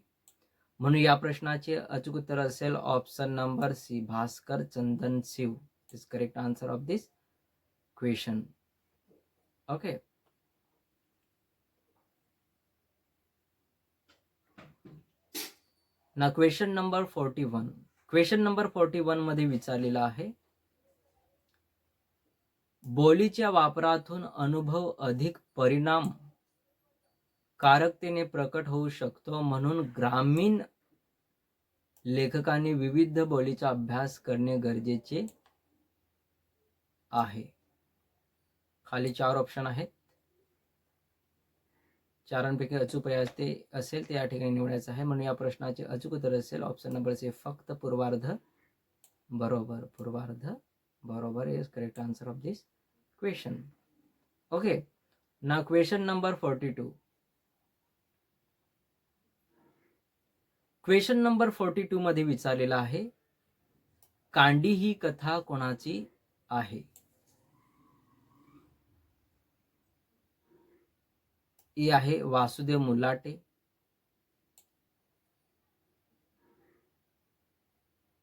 म्हणून या प्रश्नाचे अचूक उत्तर असेल option number C, Bhaskar Chandanshiv is correct answer of this question. Okay. Now question number 41. Question number 41 मध्ये विचारलेला आहे, बोलीच्या वापरातून अनुभव अधिक परिणामकारकतेने प्रकट होऊ शकतो, म्हणून ग्रामीण लेखकांनी विविध बोलीचा अभ्यास करणे गरजेचे आहे. खाली 4 ऑप्शन आहेत, चारांपैकी अचूक पर्याय असेल ते या ठिकाणी निवडायचं आहे. म्हणून या प्रश्नाचे अचूक उत्तर असेल ऑप्शन नंबर सी, फक्त पूर्वार्ध बरोबर. पूर्वार्ध बरोबर is correct answer of this question. Okay. Now question number 42. Question number 42 मध्ये विचारलेला आहे, कांडी ही कथा कोणाची आहे? ए आहे वासुदेव मुलाटे,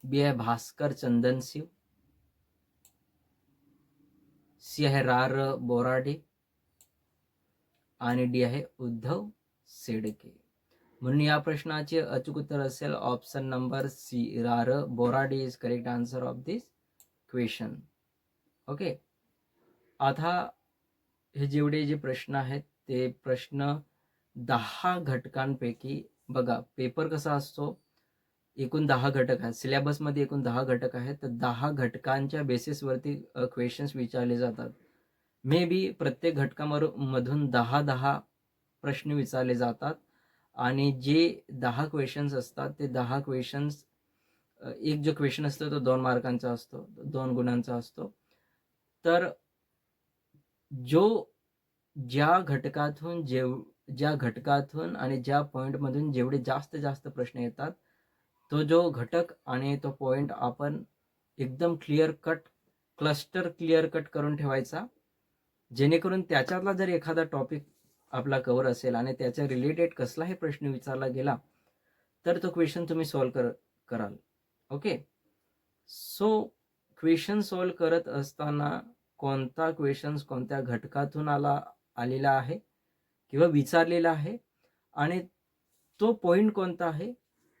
बी आहे भास्कर चंदनशिव, सी आहे रार बोराडे आणि डी आहे उद्धव सेडके. म्हणून या प्रश्नाचे अचूक उत्तर असेल ऑप्शन नंबर सी, रार Borade is correct answer of this question. Okay. आता हे जेवढे जे प्रश्न आहेत ते प्रश्न 10 घटकांपैकी, बघा पेपर कसा असतो, एकूण 10 घटक आहेत, सिलेबसमध्ये एकूण 10 घटक आहेत, तर 10 घटकांच्या बेसिसवरती क्वेश्चन्स विचारले जातात. मे बी प्रत्येक घटकामधून 10 प्रश्न विचारले जातात आणि जे 10 क्वेश्चन्स असतात ते 10 क्वेश्चन्स, एक जो क्वेश्चन असतो तो 2 मार्कांचा असतो, 2 गुणांचा असतो. तर ज्या घटकातून आणि ज्या पॉईंटमधून जेवढे जास्त प्रश्न येतात, तो जो घटक आणि तो पॉईंट आपण एकदम क्लस्टर क्लिअर कट करून ठेवायचा, जेणेकरून त्याच्यातला जर एखादा टॉपिक आपला कव्हर असेल आणि त्याच्या रिलेटेड कसलाही प्रश्न विचारला गेला तर तो क्वेश्चन तुम्ही सॉल्व्ह कराल. ओके. सो क्वेश्चन सॉल्व्ह करत असताना कोणता क्वेश्चन कोणत्या घटकातून आलेला आहे किंवा विचारलेला आहे आणि तो पॉईंट कोणता आहे,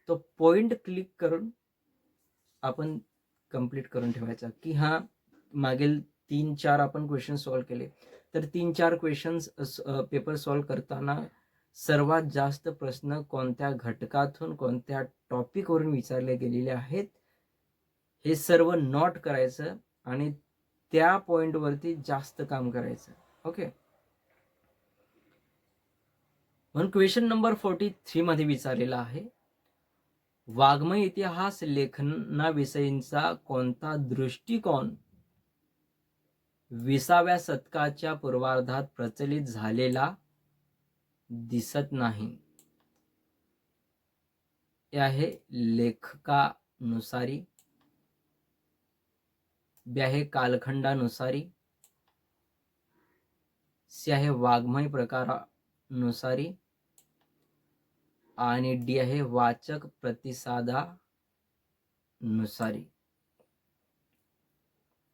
तो पॉईंट क्लिक करून आपण कंप्लीट करून ठेवायचा की हा मागील 3-4 आपण क्वेश्चन सॉल्व्ह केले, तर 3-4 क्वेश्चन्स पेपर सॉल्व्ह करताना सर्वात जास्त प्रश्न कोणत्या घटकातून कोणत्या टॉपिकवरून विचारले गेलेले आहेत हे सर्व नोट करायचं आणि त्या पॉईंटवरती जास्त काम करायचं. ओके. म्हणून क्वेश्चन नंबर 43 मध्ये विचारलेला आहे, वाङ्मय इतिहास लेखनाविषयीचा कोणता दृष्टिकोन 20व्या शतकाच्या पूर्वार्धात प्रचलित झालेला दिसत नाही? हे आहे लेखकानुसारी, बी आहे कालखंडानुसारी, सी आहे वाङ्मय प्रकारानुसारी आणि डी आहे वाचक प्रतिसादानुसारी.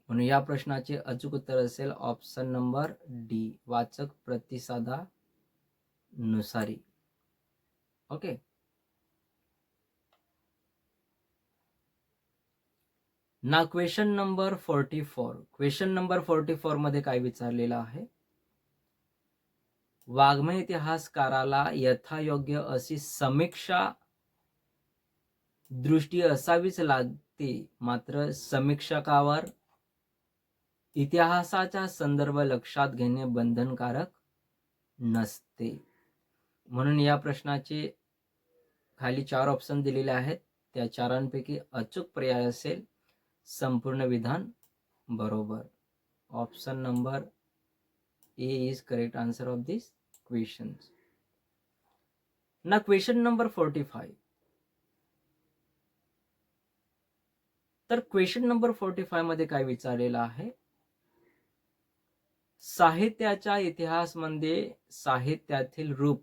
म्हणून या प्रश्नाचे अचूक उत्तर असेल ऑप्शन नंबर डी, वाचक प्रतिसादानुसारी. Okay. Now question number 44. Question number 44 मध्ये काय विचारलेलं आहे? वाङ्मय इतिहासकाराला यथायोग्य अशी समीक्षा दृष्टी असावीच लागते, मात्र समीक्षकावर इतिहासाचा संदर्भ लक्षात घेणे बंधनकारक नसते. म्हणून या प्रश्नाचे खाली 4 ऑप्शन दिलेले आहेत. त्या 4 अचूक पर्याय असेल संपूर्ण विधान बरोबर. Option number A is correct answer of this question. ना क्वेश्चन नंबर 45. तर क्वेश्चन नंबर 45 मध्ये काय विचारलेलं आहे? साहित्याच्या इतिहासमध्ये साहित्यातील रूप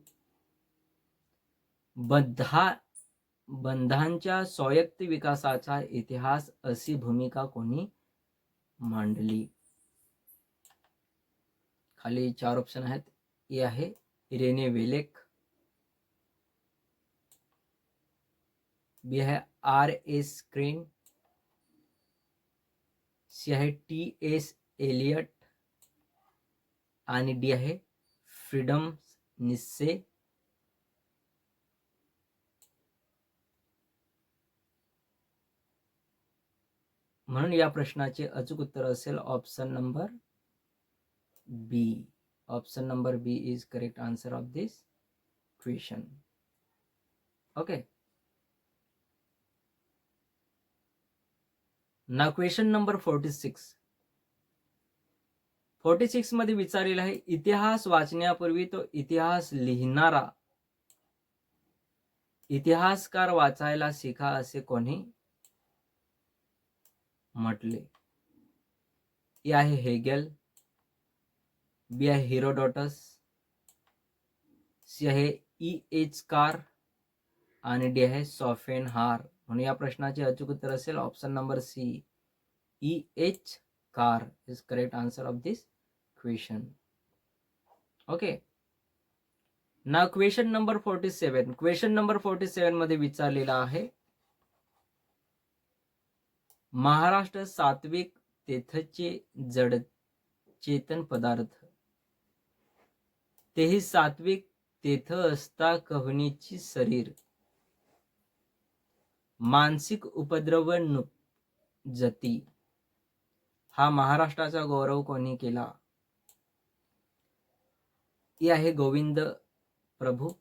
बंधांच्या स्वायत्त विकासाचा इतिहास अशी भूमिका कोणी मांडली? खाली 4 ऑप्शन आहेत. ए आहे इरेने वेलेक, बी आहे R.S. क्रेन, सी आहे T.S. एलियट आणि डी आहे फ्रीडम निस्से. म्हणून या प्रश्नाचे अचूक उत्तर असेल option number B. Option number B is correct answer of this question. Okay. Now question number 46. 46 मध्ये विचारलेला आहे, इतिहास वाचण्यापूर्वी तो इतिहास लिहिणारा इतिहासकार वाचायला शिका असे कोणी म्हटले? ए आहे हेगेल, बी आहे हेरोडोटस, सी आहे E.H. कार आणि डी आहे शोपेनहावर. म्हणून या प्रश्नाचे अचूक उत्तर असेल option number C, E.H. Carr is correct answer of this question. Okay. Now question number 47. Question number 47 मध्ये विचारलेला आहे, महाराष्ट्र सात्विक तेथचे जड चेतन पदार्थ, तेही सात्विक तेथ असता कहणीची शरीर, मानसिक उपद्रव जती. हा महाराष्ट्राचा गौरव कोणी केला? ए आहे गोविंद प्रभू,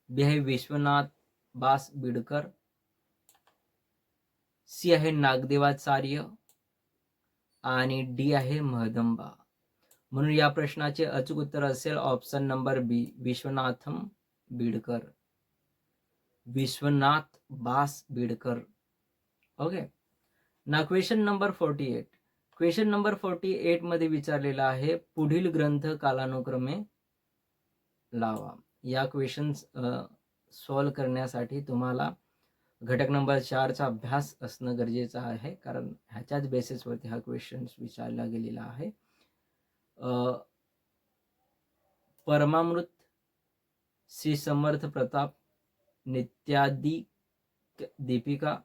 बी आहे विश्वनाथ बास बिडकर, सी आहे नागदेवाचार्य आणि डी आहे महदंबा. म्हणून या प्रश्नाचे अचूक उत्तर असेल ऑप्शन नंबर बी, विश्वनाथम बिडकर, विश्वनाथ बास Bidkar. Okay. Now question number 48. Question number 48 मध्ये विचारलेला आहे, पुढील ग्रंथ कालानुक्रमे लावा. या क्वेश्चन सॉल्व करण्यासाठी तुम्हाला घटक नंबर 4चा अभ्यास असणं गरजेचं आहे, कारण ह्याच्याच बेसिसवरती हा क्वेश्चन विचारला गेलेला आहे. परमामृत, श्री समर्थ प्रताप, नित्यादी दीपिका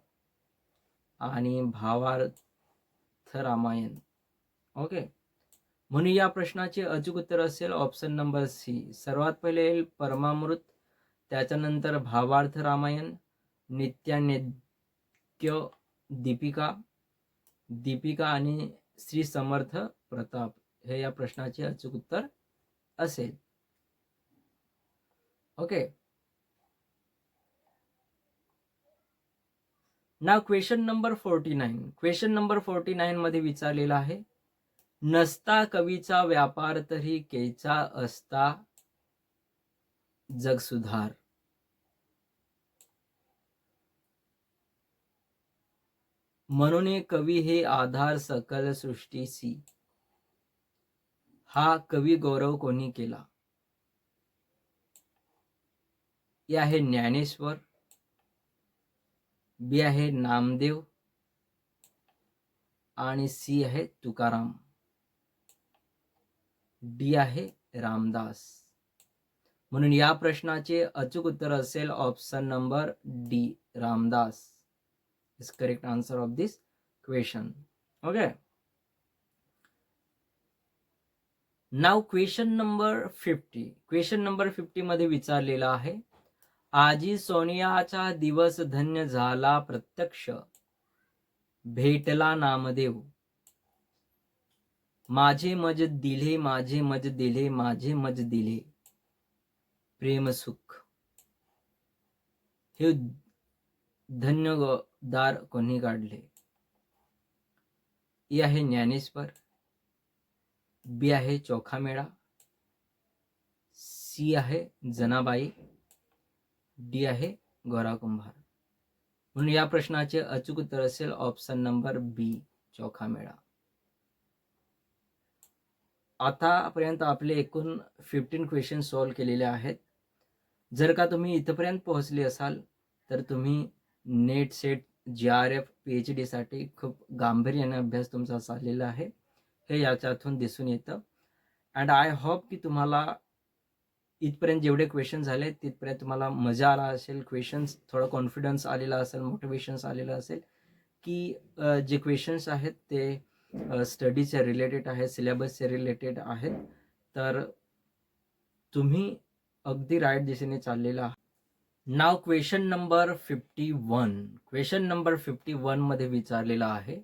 आणि भावार्थ रामायण. ओके. म्हणून या प्रश्नाचे अचूक उत्तर असेल ऑप्शन नंबर सी. सर्वात पहिले येईल परमामृत, त्याच्यानंतर भावार्थ रामायण, नित्यानेद्य दीपिका आणि श्री समर्थ प्रताप. हे या प्रश्नाचे अचूक उत्तर असेल. Okay. Now question number 49. Question number 49 मध्ये विचारलेला आहे, नसता कवीचा व्यापार तरी केचा असता जगसुधार. म्हणून कवी हे आधार सकल सृष्टीसी. हा कवी गौरव कोणी केला? ए आहे ज्ञानेश्वर, बी आहे नामदेव आणि सी आहे तुकाराम, डी आहे रामदास. म्हणून या प्रश्नाचे अचूक उत्तर असेल option number D, Ramdas is correct answer of this question. Okay, now question number 50. Question number 50 मध्ये विचारलेला आहे, आजी सोनियाचा दिवस धन्य झाला प्रत्यक्ष, भेटला नामदेव, माझे मज दिले, माझे मज दिले, माझे मज दिले, प्रेम सुख. हे धन्यदार कोणी काढले? ए आहे ज्ञानेश्वर, बी आहे चोखामेळा, सी आहे जनाबाई, डी आहे गोरा कुंभार. म्हणून या प्रश्नाचे अचूक उत्तर असेल ऑप्शन नंबर बी, चोखामेळा. आतापर्यंत आपले एकूण 15 क्वेश्चन सॉल्व्ह केलेले आहेत. जर का तुम्ही इथपर्यंत पोहोचले असाल तर तुम्ही नेट, सेट, GRF, PhD साठी खूप गांभीर्याने अभ्यास तुमचा चाललेला आहे, हे याच्यातून दिसून येतं. अँड आय होप की तुम्हाला इथपर्यंत जेवढे क्वेश्चन झाले तिथपर्यंत तुम्हाला मजा आला असेल, क्वेश्चन्स थोडं कॉन्फिडन्स आलेला असेल, मोटिवेशन्स आलेलं असेल की जे क्वेश्चन्स आहेत ते स्टडीचे रिलेटेड आहेत, सिलेबसचे रिलेटेड आहेत, तर तुम्ही अगदी राईट दिशेने चाललेला आहात. नाव क्वेश्चन नंबर 51. क्वेश्चन नंबर 51 मध्ये विचारलेला आहे,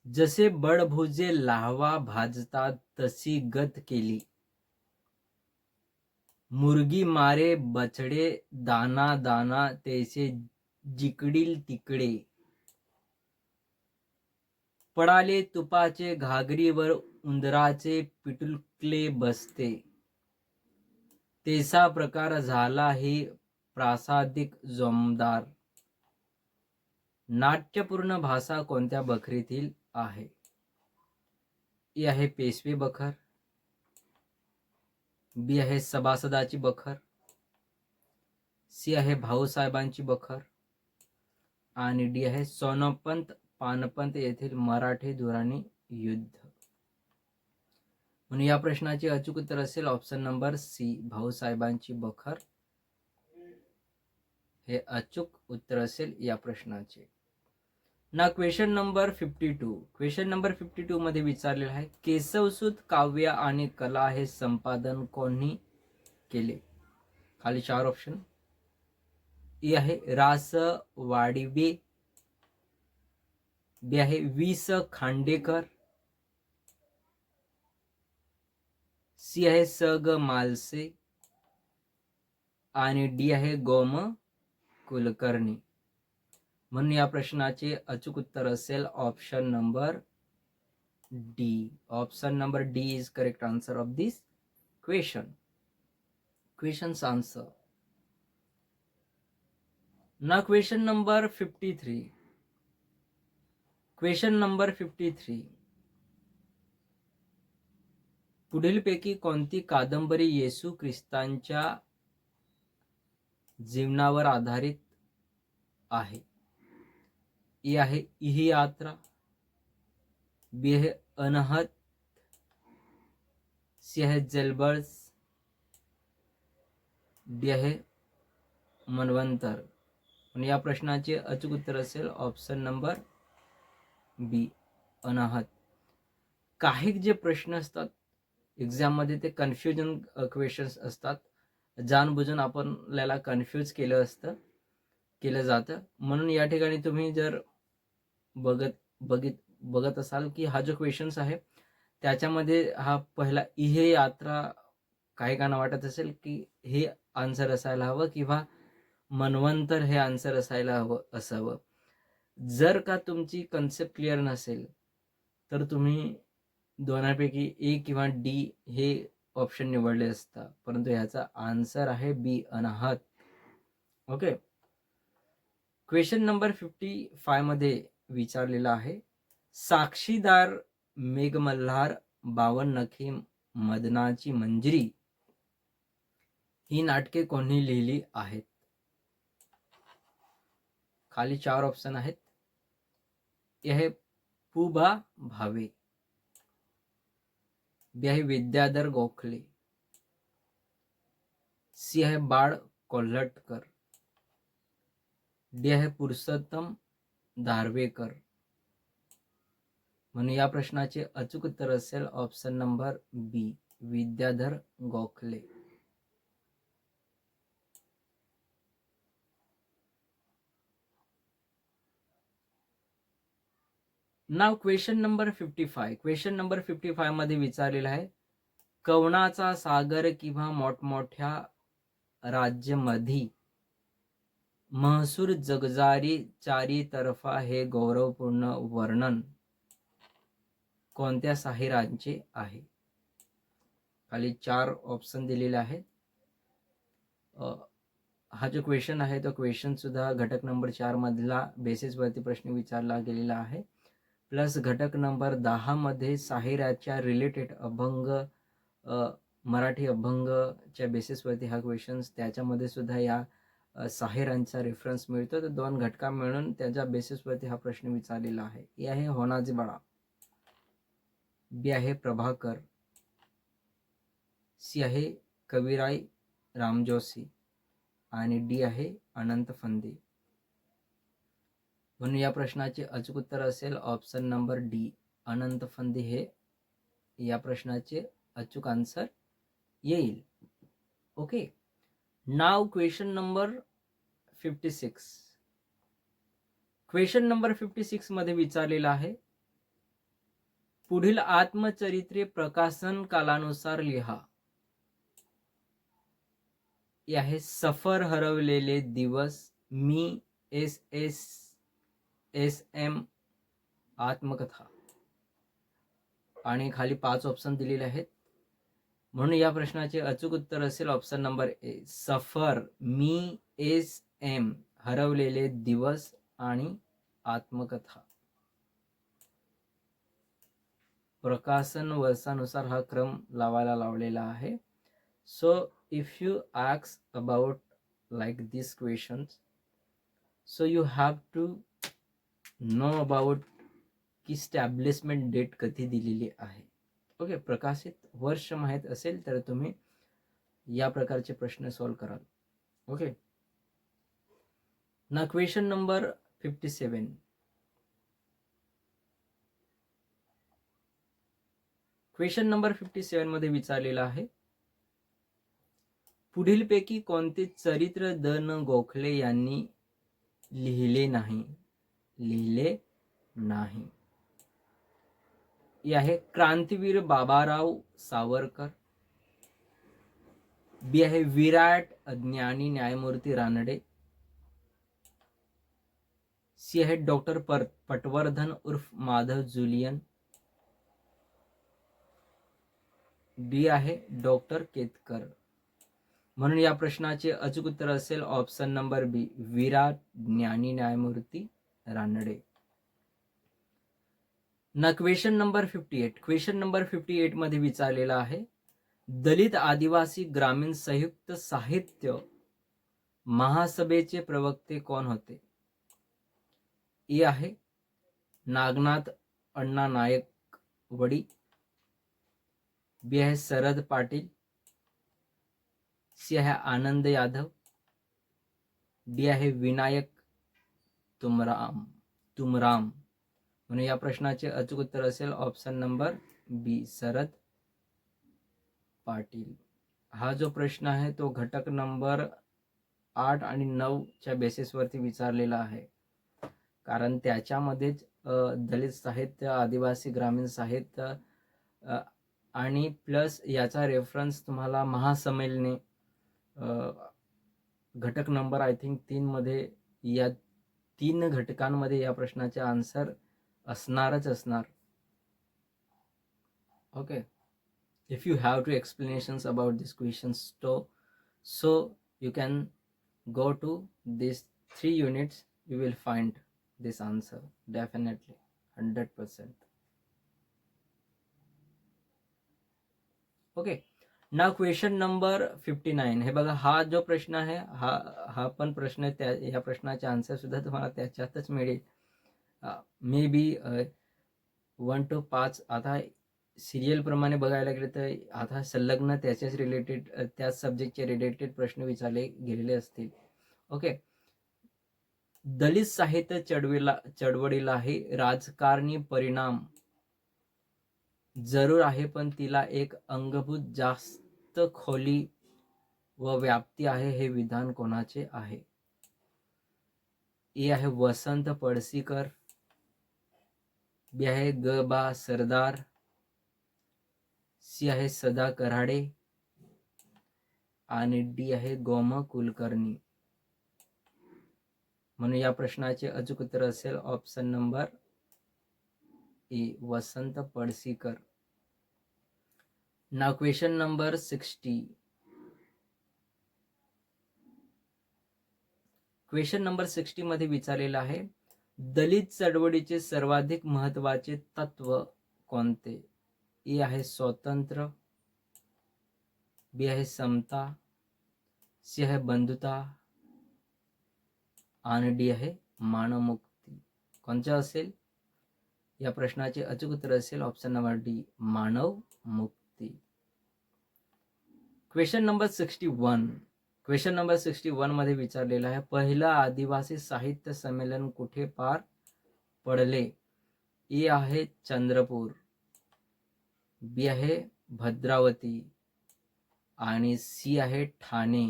जसे बडभुजे लाहवा भाजतात तशी गत केली, मुर्गी मारे बछडे दाना दाना तैसे जिकडील तिकडे, पडाले तुपाचे घागरीवर उंदराचे पिटुकले बसते, तेसा प्रकार झाला ही प्रासादिक जोमदार. नाट्यपूर्ण भाषा कोणत्या बखरीतील आहे? ए आहे पेशवे बखर, बी आहे सभासदाची बखर, सी आहे भाऊसाहेबांची बखर आणि डी आहे सोनपंत पानपंत येथील मराठी धुराणी युद्ध. म्हणून या प्रश्नाचे अचूक उत्तर असेल ऑप्शन नंबर सी, भाऊसाहेबांची बखर हे अचूक उत्तर असेल या प्रश्नाचे. ना क्वेश्चन नंबर 52. क्वेश्चन नंबर 52 मध्ये विचारलेला आहे, केशवसूत काव्य आणि कला हे संपादन कोणी केले? खाली 4 ऑप्शन. ए आहे रास वाडिवे, बी आहे वीस खांडेकर, सी आहे स ग मालसे आणि डी आहे गोम कुलकर्णी. म्हणून या प्रश्नाचे अचूक उत्तर असेल option number D. Option number D is correct answer of this question. Question's answer. Now question number 53. Question number 53. पुढीलपैकी कोणती कादंबरी येशू ख्रिस्तांच्या जीवनावर आधारित आहे? ए आहे इही यात्रा, बी आहे अनहत, सी आहे जलबर्स, डी आहे मनवंतर. आणि या प्रश्नाचे अचूक उत्तर असेल ऑप्शन नंबर बी, अनाहत. काही जे प्रश्न असतात एक्झाममध्ये ते कन्फ्युजन क्वेश्चन्स असतात, जाणबुजून आपल्याला कन्फ्यूज केलं जातं. म्हणून या ठिकाणी तुम्ही जर बघत असाल की हा जो क्वेश्चन्स आहे त्याच्यामध्ये हा पहिला इहे यात्रा काही काना वाटत असेल की हे आन्सर असायला हवं किंवा मनवंतर हे आन्सर असावं. जर का तुमची कन्सेप्ट क्लिअर नसेल तर तुम्ही दोनापैकी ए किंवा डी हे ऑप्शन निवडले असता, परंतु ह्याचा आन्सर आहे बी, अनाहत. ओके. क्वेश्चन नंबर 55 मध्ये विचारलेला आहे, साक्षीदार, मेघमल्हार, 52 नखी, मदनाची मंजरी ही नाटके कोणी लिहिली आहेत? खाली 4 ऑप्शन आहेत. ए आहे पु बा भावे, बी आहे विद्याधर गोखले, सी आहे बाळ कोल्हटकर, डी आहे पुरुषोत्तम दारव्हेकर. म्हणून या प्रश्नाचे अचूक उत्तर असेल ऑप्शन नंबर बी, विद्याधर गोखले. नाव क्वेश्चन नंबर 55. क्वेश्चन नंबर 55 मध्ये विचारलेला आहे, कवनाचा सागर किंवा मोठमोठ्या राज्यमधी महसूर जगजारी चारी तरफा हे गौरवपूर्ण वर्णन कोणत्या साहिरांचे आहे? खाली 4 ऑप्शन दिलेले आहेत. हा जो क्वेश्चन आहे तो क्वेश्चन सुद्धा घटक नंबर 4 मधला बेसिसवरती प्रश्न विचारला गेलेला आहे. प्लस घटक नंबर 10 मध्ये साहिराच्या रिलेटेड अभंग, मराठी अभंगच्या बेसिसवरती हा क्वेश्चन, त्याच्यामध्ये सुद्धा या साहिरांचा रेफरन्स मिळतो. तर 2 घटका मिळून त्याच्या बेसिसवरती हा प्रश्न विचारलेला आहे. ए आहे होनाजी बाळा, बी आहे प्रभाकर, सी आहे कविराय रामजोशी आणि डी आहे अनंत फंदे. म्हणून या प्रश्नाचे अचूक उत्तर असेल ऑप्शन नंबर डी, अनंत फंदे हे या प्रश्नाचे अचूक आन्सर येईल. Okay. Now question number 56. Question number 56 मध्ये विचारलेला आहे, पुढील आत्मचरित्रे प्रकाशन कालानुसार लिहा. हे आहे सफर, हरवलेले दिवस, मी, एम, आत्मकथा. आणि खाली 5 ऑप्शन दिलेले आहेत. म्हणून या प्रश्नाचे अचूक उत्तर असेल ऑप्शन नंबर ए, सफर, मी, एम, हरवलेले दिवस आणि आत्मकथा. प्रकाशन वर्षानुसार हा क्रम लावलेला आहे. So if you ask about like these questions, so you have to know about की स्टॅब्लिशमेंट डेट कधी दिलेली आहे. ओके, प्रकाशित वर्ष माहीत असेल तर तुम्ही या प्रकारचे प्रश्न सॉल्व कराल. Okay. Now question number 57. Question number 57 मध्ये विचारलेला आहे, पुढीलपैकी कोणते चरित्र द न गोखले यांनी लिहिले नाही? हे आहे क्रांतीवीर बाबाराव सावरकर, बी आहे विराट ज्ञानी न्यायमूर्ती रानडे, सी आहे डॉक्टर पटवर्धन उर्फ माधव जुलियन, डी आहे डॉक्टर केतकर. म्हणून या प्रश्नाचे अचूक उत्तर असेल ऑप्शन नंबर बी, विराट ज्ञानी न्यायमूर्ती रानडे. ना क्वेश्चन नंबर 58. क्वेश्चन नंबर 58 मध्ये विचारलेला आहे, दलित आदिवासी ग्रामीण संयुक्त साहित्य महासभेचे प्रवक्ते कोण होते? ए आहे नागनाथ अण्णा नायक वडी, बी आहे शरद पाटील, सी आहे आनंद यादव, डी आहे विनायक तुमराम. म्हणून या प्रश्नाचे अचूक उत्तर असेल ऑप्शन नंबर बी, शरद पाटील. हा जो प्रश्न आहे तो घटक नंबर 8 आणि 9 च्या बेसिसवरती विचारलेला आहे, कारण त्याच्यामध्येच दलित साहित्य, आदिवासी ग्रामीण साहित्य आणि प्लस याचा रेफरन्स तुम्हाला महासंमेलने घटक नंबर आय थिंक 3 मध्ये, या 3 घटकांमध्ये या प्रश्नाचे आन्सर असणारच असणार. Okay. If you have to explanations about these questions, so you can go to these 3 units, you will find this answer definitely. 100%. Okay. Now question number 59. हे बघा, हा जो प्रश्न आहे हा पण प्रश्न त्या या प्रश्नाचे आन्सर सुद्धा तुम्हाला त्याच्यातच मिळेल. May be 1 to 5. आता सिरियल प्रमाणे बघायला गेलं तर आता संलग्न त्याच्याच रिलेटेड त्याच सब्जेक्टचे रिलेटेड प्रश्न विचारले गेलेले असतील. ओके. दलित साहित्य चळवळीला हे राजकारणी परिणाम जरूर आहे, पण तिला एक अंगभूत जास्त खोली व व्याप्ती आहे. हे विधान कोणाचे आहे? ए आहे वसंत पळशीकर, बी आहे ग बा सरदार, सी आहे सदा कराडे आणि डी आहे गोम कुलकर्णी. म्हणून या प्रश्नाचे अचूक उत्तर असेल option number A, Vasant Palshikar. Now question number 60. Question number 60 मध्ये विचारलेला आहे, दलित चळवळीचे सर्वाधिक महत्वाचे तत्व कोणते? ए आहे स्वतंत्र, बी आहे समता, सी आहे बंधुता आणि डी आहे मानवमुक्ती. कोणते असेल? या प्रश्नाचे अचूक उत्तर असेल ऑप्शन नंबर डी, मानव मुक्ती. Question number 61. क्वेश्चन नंबर 61 मध्ये विचारलेला आहे, पहिलं आदिवासी साहित्य संमेलन कुठे पार पडले? ए आहे चंद्रपूर, बी आहे भद्रावती आणि सी आहे ठाणे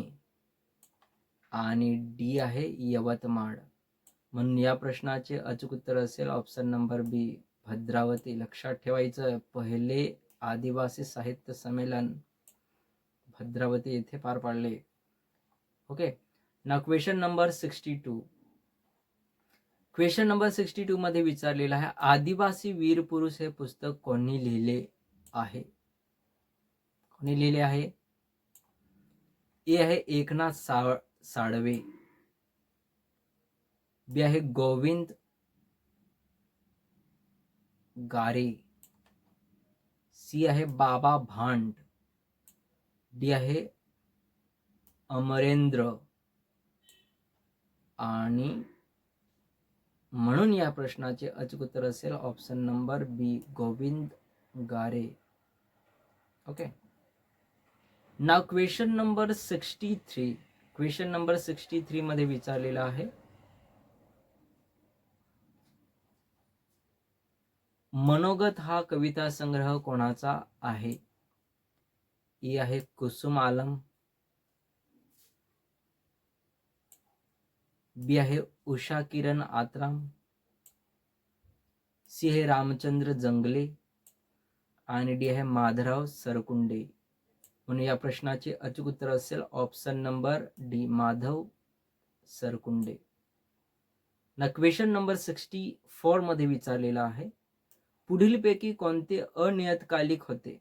आणि डी आहे यवतमाळ. म्हणून या प्रश्नाचे अचूक उत्तर असेल ऑप्शन नंबर बी, भद्रावती. लक्षात ठेवायचं, पहिले आदिवासी साहित्य संमेलन भद्रावती येथे पार पाडले. Okay. Now question number 62. Question number 62 मध्ये विचारलेला आहे, आदिवासी वीर पुरुष हे पुस्तक कोणी लिहिले आहे? कोणी लिहिले आहे? ए आहे एकनाथ साळवे, बी आहे गोविंद गारे, सी आहे बाबा भांड, डी आहे अमरेंद्र आणि म्हणून या प्रश्नाचे अचूक उत्तर असेल ऑप्शन नंबर बी, गोविंद गारे. Okay. Now question number 63. Question number 63 मध्ये विचारलेला आहे, मनोगत हा कविता संग्रह कोणाचा आहे? ए आहे कुसुम आलम, बी आहे उषा किरण आत्राम, सी आहे रामचंद्र जंगले आणि डी आहे माधवराव सरकुंडे. म्हणून या प्रश्नाचे अचूक उत्तर असेल option number D, Madhav Sarkunde. ना क्वेश्चन नंबर 64 मध्ये विचारलेला आहे, पुढीलपैकी कोणते अनियतकालिक होते?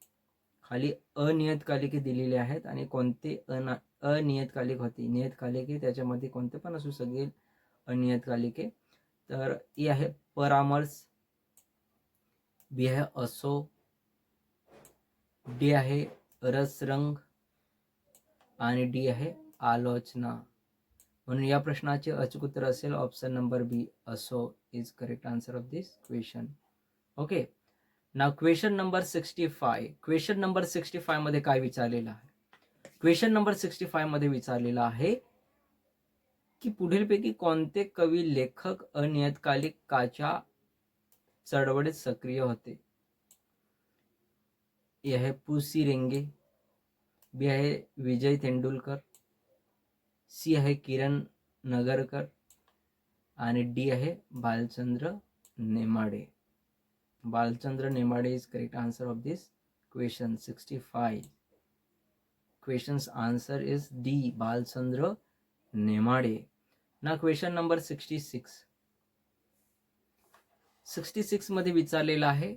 खाली अनियतकालिके दिलेले आहेत आणि कोणते अनियतकालिक होते. नियतकालिके त्याच्यामध्ये कोणते पण असू शकेल अनियतकालिके. तर ए आहे परामर्श, बी आहे असो, डी आहे रसरंग आणि डी आहे आलोचना. म्हणून या प्रश्नाचे अचूक उत्तर असेल ऑप्शन नंबर बी, असो is correct answer of this question. Okay. Now question number 65. Question number 65 मध्ये काय विचारलेलं आहे? क्वेश्चन नंबर 65 मध्ये विचारलेला आहे की पुढीलपैकी कोणते कवी लेखक अनियतकालिकाच्या चळवळीत सक्रिय होते? ए आहे पु सी रेंगे, बी आहे विजय तेंडुलकर, सी आहे किरण नगरकर आणि डी आहे Balchandra Nemade. Balchandra Nemade is correct answer of this question 65. Question's answer is D, Balchandra Nemade. ना क्वेश्चन नंबर 66. 66 मध्ये विचारलेला आहे,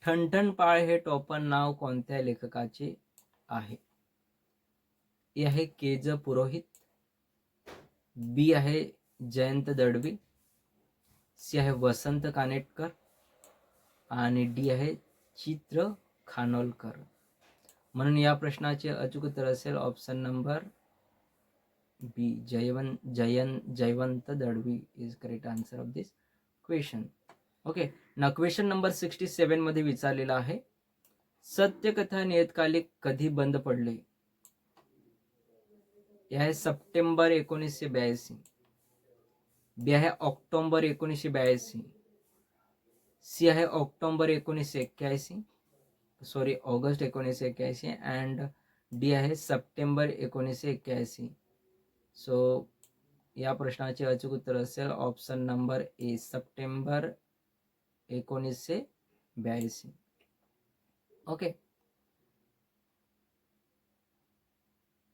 ठणठणपाळ हे टोपण नाव कोणत्या लेखकाचे आहे? ए आहे के ज पुरोहित, बी आहे जयंत दळवी, सी आहे वसंत कानेटकर आणि डी आहे चित्र खानोलकर. म्हणून या प्रश्नाचे अचूक उत्तर असेल option number B, Jaywant Dalvi is correct answer of this question. Okay, now question number 67 मध्ये विचारलेला आहे, सत्यकथा नियतकालिक कधी बंद पडले? हे आहे सप्टेंबर 1982, बी आहे ऑक्टोबर 1982, सी आहे October 1981, sorry August 1981 and D आहे सप्टेंबर 1981. सो या प्रश्नाचे अचूक उत्तर असेल ऑप्शन नंबर ए, September 1982. Okay,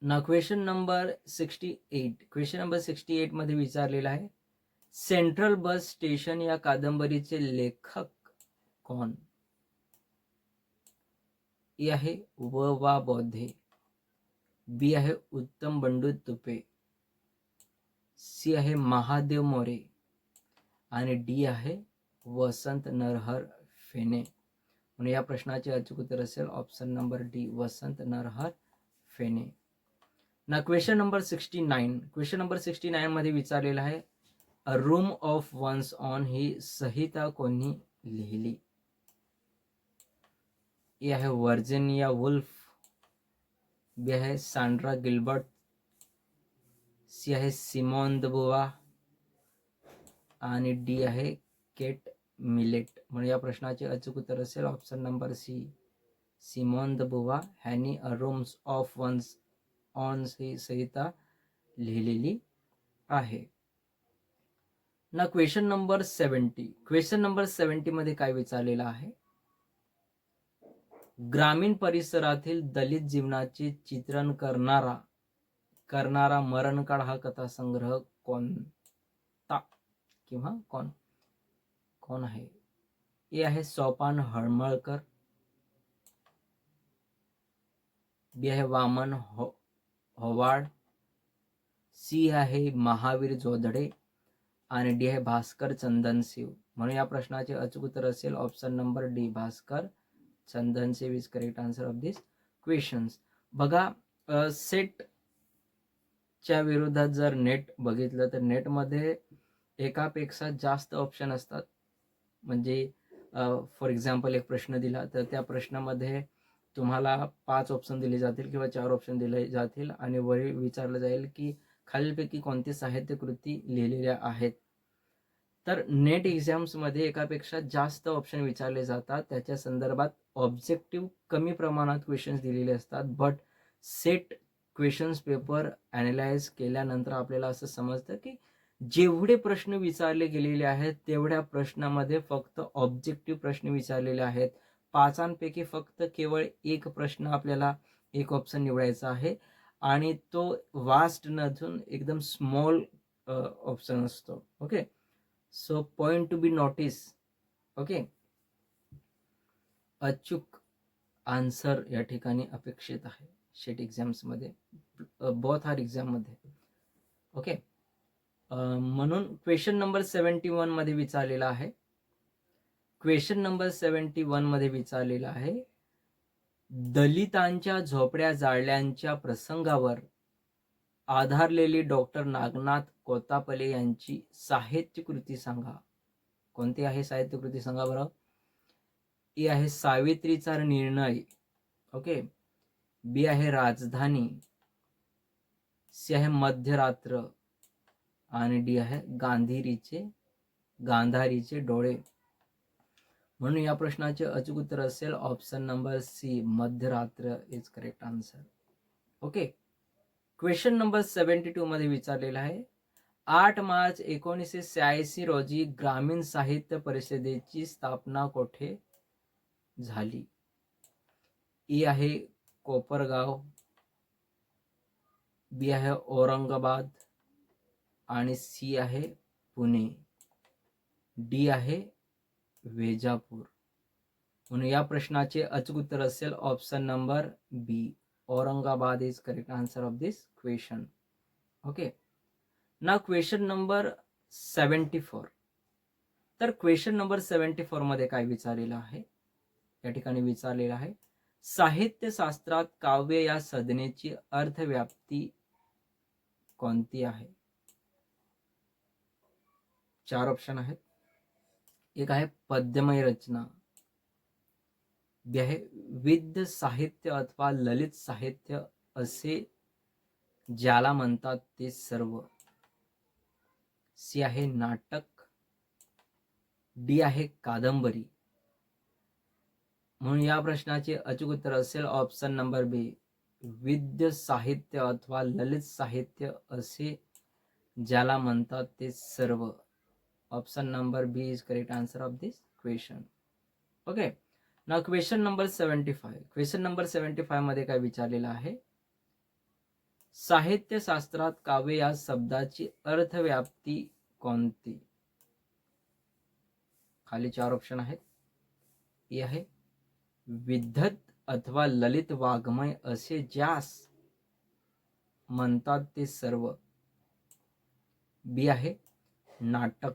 now question number 68, question number 68 मध्ये विचारलेला आहे, सेंट्रल बस स्टेशन या कादंबरीचे लेखक कोण? ए आहे व वा बोधे, बी आहे उत्तम बंडू तुपे, सी आहे महादेव मोरे आणि डी आहे वसंत नरहर फेणे. म्हणून या प्रश्नाचे अचूक उत्तर असेल ऑप्शन नंबर डी, वसंत नरहर फेणे. ना क्वेश्चन नंबर 69, क्वेश्चन नंबर 69 मध्ये विचारलेला आहे, a room of one's own ही संहिता कोणी लिहिली? ए आहे व्हर्जिनिया वुल्फ, बी आहे सांड्रा गिल्बर्ट, सी आहे सिमोन द बुवा आणि डी आहे केट मिलेट. म्हणून या प्रश्नाचे अचूक उत्तर असेल option number C, Simone de Beauvoir ह्यांनी a rooms of one's own ही संहिता लिहिलेली आहे. ना क्वेश्चन नंबर 70, क्वेश्चन नंबर 70 मध्ये काय विचारलेलं आहे, ग्रामीण परिसरातील दलित जीवनाचे चित्रण करणारा मरणकाळ हा कथासंग्रह कोणता किंवा कोण आहे? ए आहे सोपान हळमळकर, बी आहे वामन होवाड, सी आहे महावीर जोधडे आणि डी आहे भास्कर चंदनशिव. म्हणून या प्रश्नाचे अचूक उत्तर असेल option number D, Bhaskar Chandanshiv is correct answer of this questions. बघा, सेटच्या विरोधात जर नेट बघितलं तर नेटमध्ये एकापेक्षा जास्त ऑप्शन असतात. म्हणजे फॉर एक्झाम्पल एक प्रश्न दिला तर त्या प्रश्नामध्ये तुम्हाला 5 ऑप्शन दिले जातील किंवा 4 ऑप्शन दिले जातील आणि वरील विचारलं जाईल की खालीलपैकी कोणती साहित्य कृती लिहिलेल्या आहेत. तर नेट एक्झाम्समध्ये एकापेक्षा जास्त ऑप्शन विचारले जातात, त्याच्या संदर्भात ऑब्जेक्टिव्ह कमी प्रमाणात क्वेश्चन्स दिलेले असतात. But set questions paper analyse केल्यानंतर आपल्याला असं समजतं की जेवढे प्रश्न विचारले गेलेले आहेत तेवढ्या प्रश्नामध्ये फक्त ऑब्जेक्टिव्ह प्रश्न विचारलेले आहेत. 5 फक्त केवळ एक प्रश्न आपल्याला एक ऑप्शन निवडायचा आहे आणि तो वास्ट नसून एकदम स्मॉल ऑप्शन असतो. Okay, so point to be notice. Okay, अचूक आन्सर या ठिकाणी अपेक्षित आहे शेट एक्झाम्समध्ये, बोथ आर एक्झाममध्ये. ओके, म्हणून क्वेश्चन नंबर 71 मध्ये विचारलेला आहे, क्वेश्चन नंबर 71 मध्ये विचारलेला आहे, दलितांच्या झोपड्या जाळल्यांच्या प्रसंगावर आधारलेली डॉक्टर नागनाथ कोत्तापले यांची साहित्य कृती सांगा. कोणती आहे साहित्य कृती सांगा बरं? ए आहे सावित्रीचा निर्णय, ओके, बी आहे राजधानी, सी आहे मध्यरात्र आणि डी आहे गांधारीचे डोळे. म्हणून या प्रश्नाचे अचूक उत्तर असेल ऑप्शन नंबर सी, मध्यरात्र is correct answer. Okay, question number 72 मध्ये विचारलेला आहे, 8 मार्च 1986 रोजी ग्रामीण साहित्य परिषदेची स्थापना कोठे झाली? ई आहे कोपरगाव, बी आहे औरंगाबाद आणि सी आहे पुणे, डी आहे वेजापूर. म्हणून या प्रश्नाचे अचूक उत्तर असेल option number B, Aurangabad is correct answer of this question. Okay, now question number 74, तर क्वेश्चन नंबर 74 मध्ये काय विचारलेलं आहे, या ठिकाणी विचारलेलं आहे, साहित्यशास्त्रात काव्य या संज्ञेची अर्थव्याप्ती कोणती आहे? 4 ऑप्शन आहेत. एक आहे पद्यमय रचना, बी आहे विद्य साहित्य अथवा ललित साहित्य असे ज्याला म्हणतात ते सर्व, सी आहे नाटक, डी आहे कादंबरी. म्हणून या प्रश्नाचे अचूक उत्तर असेल ऑप्शन नंबर बी, विद्य साहित्य अथवा ललित साहित्य असे ज्याला म्हणतात ते सर्व. Option number B is correct answer of this question. Okay, now question number 75. Question number 75 मध्ये काय विचारलेलं आहे, साहित्यशास्त्रात काव्य या शब्दाची अर्थव्याप्ती कोणती? खाली 4 ऑप्शन आहेत. ए आहे विद्वत अथवा ललित वाङ्मय असे ज्यास म्हणतात ते सर्व, बी आहे नाटक,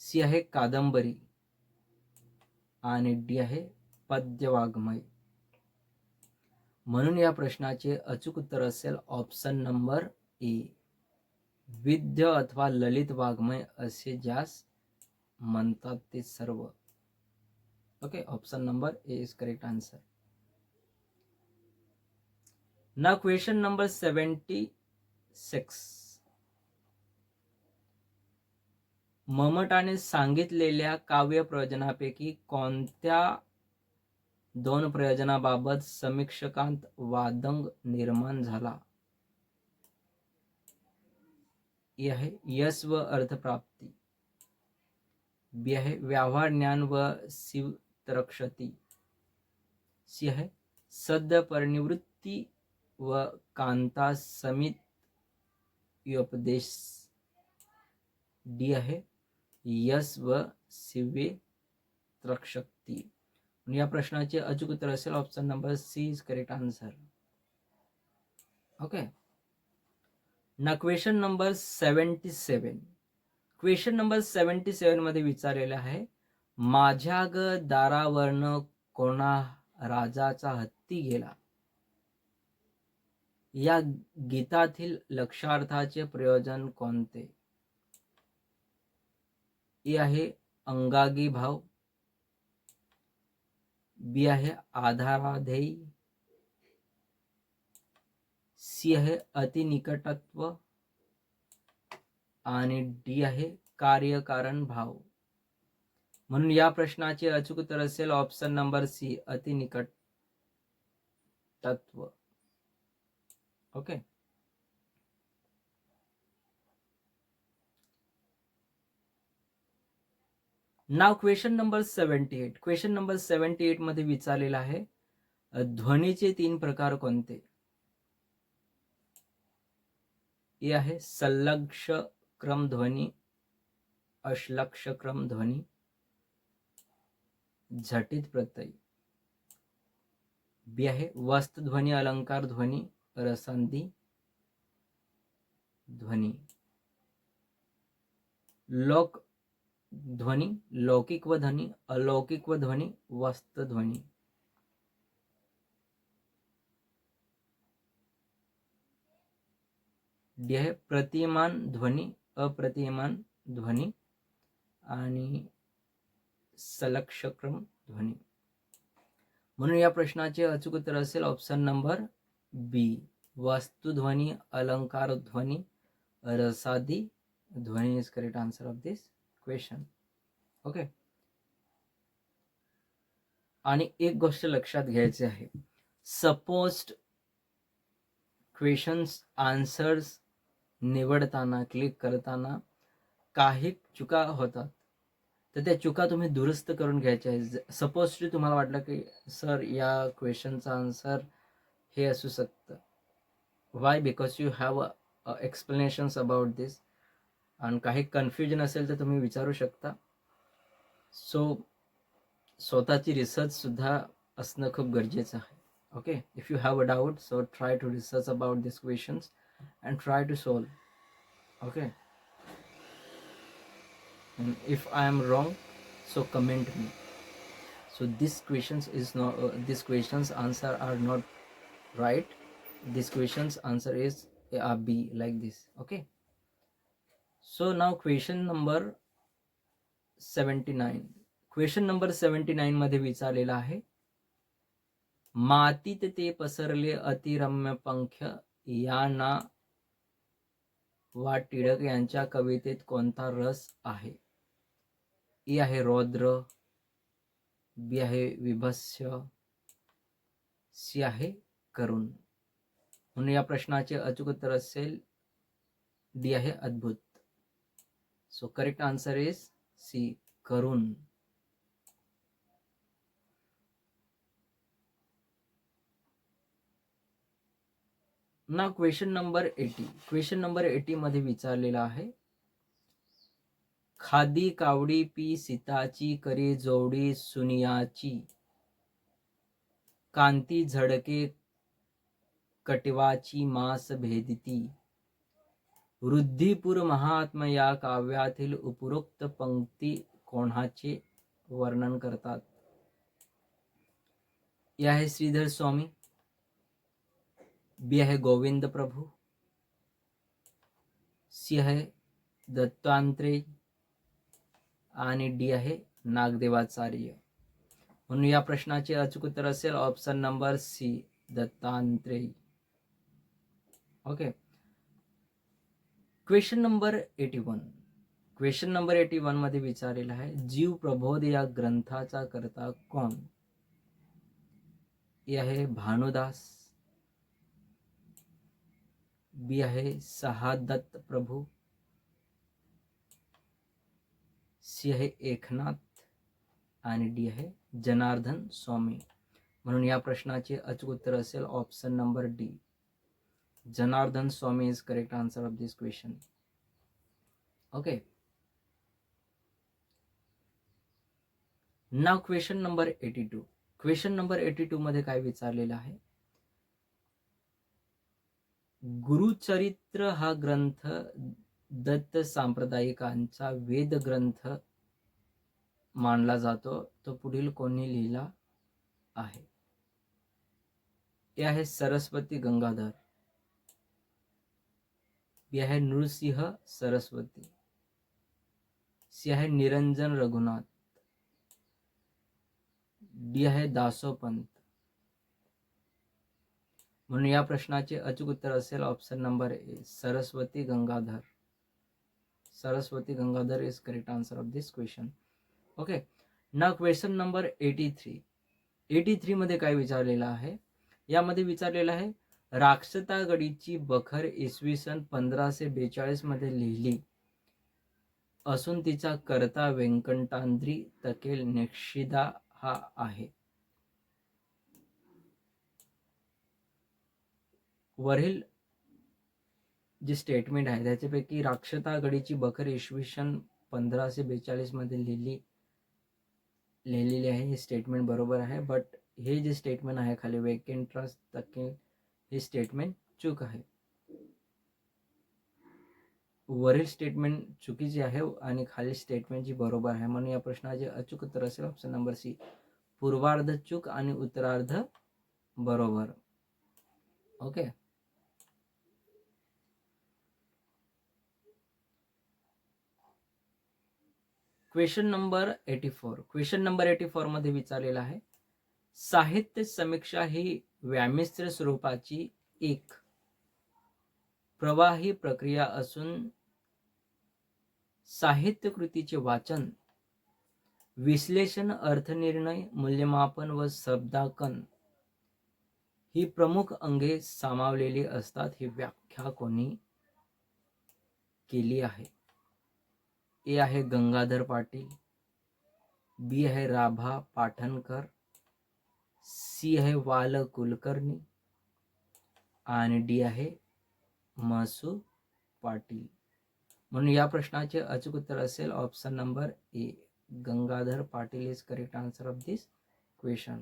सी आहे कादंबरी आणि डी आहे पद्य वाङ्मय. म्हणून या प्रश्नाचे अचूक उत्तर असेल ऑप्शन नंबर ए, विद्य अथवा ललित वाङ्मय असे ज्यास म्हणतात ते सर्व. Okay, option number A is correct answer. Now question number 76. ममटाने सांगितलेल्या काव्य प्रयोजनापैकी कोणत्या 2 प्रयोजनाबाबत समीक्षकांत वादंग निर्माण झाला? ए आहे यश व अर्थप्राप्ती, बी आहे व्यवहार ज्ञान व शिवतरक्षती, सी आहे सद्य परिनिवृत्ती व कांता समित उपदेश, डी आहे यश व शिवे त्रक्षक्ती. या प्रश्नाचे अचूक उत्तर असेल option number C is correct answer. Okay, now question number 77. Question number 77 मध्ये विचारलेलं आहे, माझ्या ग दारावरनं कोणा राजाचा हत्ती गेला, या गीतातील लक्षार्थाचे प्रयोजन कोणते? ए आहे अंगागी भाव, बी आहे आधाराधेयी, सी आहे अतिनिकटत्व आणि डी आहे कार्यकारण भाव. म्हणून या प्रश्नाचे अचूक उत्तर असेल option number C, अतिनिकटत्व. Okay, now question number 78. Question number 78 मध्ये विचारलेला आहे, ध्वनीचे 3 प्रकार कोणते? ए आहे सल्लक्ष क्रम ध्वनी, अश्लक्ष क्रम ध्वनी, झटित प्रत्यय, बी आहे वस्त ध्वनी, अलंकार ध्वनी, रसंधी ध्वनी, लोक ध्वनी, लौकिक व ध्वनी, अलौकिक व ध्वनी, वस्त ध्वनी. डी आहे प्रतिमान ध्वनी, अप्रतिमान ध्वनी आणि सलक्षक्रम ध्वनी. म्हणून या प्रश्नाचे अचूक उत्तर असेल ऑप्शन नंबर बी, वस्तुध्वनी, अलंकार ध्वनी, रसादी ध्वनी is correct answer of this question. Okay, आणि एक गोष्ट लक्षात घ्यायची आहे, सपोज्ड क्वेश्चन्स आन्सर्स निवडताना, क्लिक करताना काही चुका होतात, तर त्या चुका तुम्ही दुरुस्त करून घ्यायच्या आहेत. सपोज तुम्हाला वाटलं की सर या क्वेश्चनचा आन्सर हे असू शकतं, why, because you have explanations about this, आणि काही कन्फ्युजन असेल तर तुम्ही विचारू शकता. सो स्वतःची रिसर्च सुद्धा असणं खूप गरजेचं आहे. Okay, if you have a doubt, so try to research about this questions and try to solve. Okay, and if I am wrong, so comment me. So this questions is not this questions answer are not right. This questions answer is A or B, like this. Okay, so now question number 79. Question number 79 मध्ये विचारलेला आहे, मातीत ते पसरले अतिरम्य पंख या ना वा टिळक यांच्या कवितेत कोणता रस आहे? ए आहे रौद्र, बी आहे विभत्स्य, सी आहे करुण. म्हणून या प्रश्नाचे अचूक उत्तर असेल डी आहे अद्भुत. So correct answer is C, करुण. Now question number 80. Question number 80 मध्ये विचारलेला आहे, खादी कावडी पी सीताची करी जोडी सुनियाची कांती झडके कटवाची मास भेदिती वृद्धिपूर महात्मा या काव्यातील उपरोक्त पंक्ती कोणाचे वर्णन करतात? ए आहे श्रीधर स्वामी, बी आहे गोविंद प्रभू, सी आहे दत्तात्रेय आणि डी आहे नागदेवाचार्य. म्हणून या प्रश्नाचे अचूक उत्तर असेल option number C, Dattatreya. Okay, question number 81. Question number 81 मध्ये विचारलेला आहे, जीव प्रबोध या ग्रंथाचा कर्ता कोण? ए आहे भानुदास, बी आहे सहादत्त प्रभू, सी आहे एकनाथ आणि डी आहे जनार्दन स्वामी. म्हणून या प्रश्नाचे अचूक उत्तर असेल option number D, Janardan Swami is correct answer of this question. Okay, now question number 82. Question number 82 मध्ये काय विचारलेलं आहे, गुरुचरित्र हा ग्रंथ दत्त सांप्रदायिकांचा वेद ग्रंथ मानला जातो, तो पुढील कोणी लिहिला आहे? ए आहे सरस्वती गंगाधर, बी आहे नृसिंह सरस्वती, सी आहे निरंजन रघुनाथ, डी आहे दासोपंत. म्हणून या प्रश्नाचे अचूक उत्तर असेल option number A, Saraswati Gangadhar. Saraswati Gangadhar is correct answer of this question. Okay, now question number 83. 83 मध्ये काय विचारलेलं आहे, यामध्ये विचारलेलं आहे, राक्षतागडीची बखर इसवी सन 1542 मध्ये लिहिली असून तिचा कर्ता व्यंकटाद्री तकेल निक्षिदा हा आहे. वरील जे स्टेटमेंट आहे त्याच्यापैकी राक्षतागडीची बखर इसवी सन 1542 मध्ये लिहिलेली आहे, हे स्टेटमेंट बरोबर आहे. बट हे जे स्टेटमेंट आहे खाली व्यंकटराज तकेल, हे स्टेटमेंट चूक आहे. वरील स्टेटमेंट चुकीची आहे आणि खाली स्टेटमेंट जी बरोबर आहे. म्हणून या प्रश्नाचे अचूक उत्तर असेल ऑप्शन नंबर सी, पूर्वार्ध चूक आणि उत्तरार्ध बरोबर. Okay, question number 84. Question number 84 मध्ये विचारलेला आहे, साहित्य समीक्षा ही व्यामिश्र स्वरूपाची एक प्रवाही प्रक्रिया असून साहित्य कृतीचे वाचन, विश्लेषण, अर्थनिर्णय, मूल्यमापन व शब्दांकन ही प्रमुख अंगे सामावलेली असतात. ही व्याख्या कोणी केली आहे? ए आहे गंगाधर पाटील, बी आहे राभा पाटणकर, सी आहे वाल कुलकर्णी आणि डी आहे महसूद पाटील. म्हणून या प्रश्नाचे अचूक उत्तर असेल option number A, Gangadhar Patil is correct answer of this question.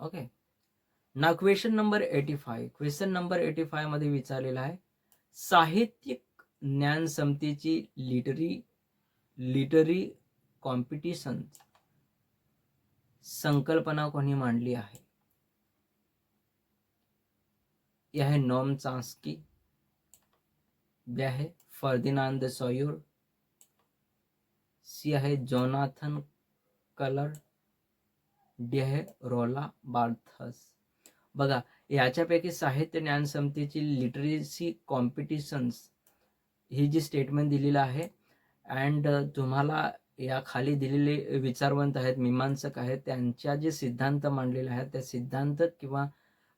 Okay, now question number 85. Question number 85 मध्ये विचारलेला आहे, साहित्यिक ज्ञान समतेची लिटरी कॉम्पिटिशन संकल्पना कोणी मांडली आहे? ए आहे नॉम चॉम्स्की, बी आहे फर्दिनांद सॉयर, सी आहे जोनाथन कलर, डी आहे रोला बार्थस. बघा, याच्यापैकी साहित्य ज्ञान समतेची लिटरेसी कॉम्पिटिशन्स ही जी स्टेटमेंट दिलेलं आहे अँड तुम्हाला या खाली दिलेले विचारवंत आहेत, मीमांसक आहेत, त्यांच्या जे सिद्धांत मांडलेले आहेत त्या सिद्धांत किंवा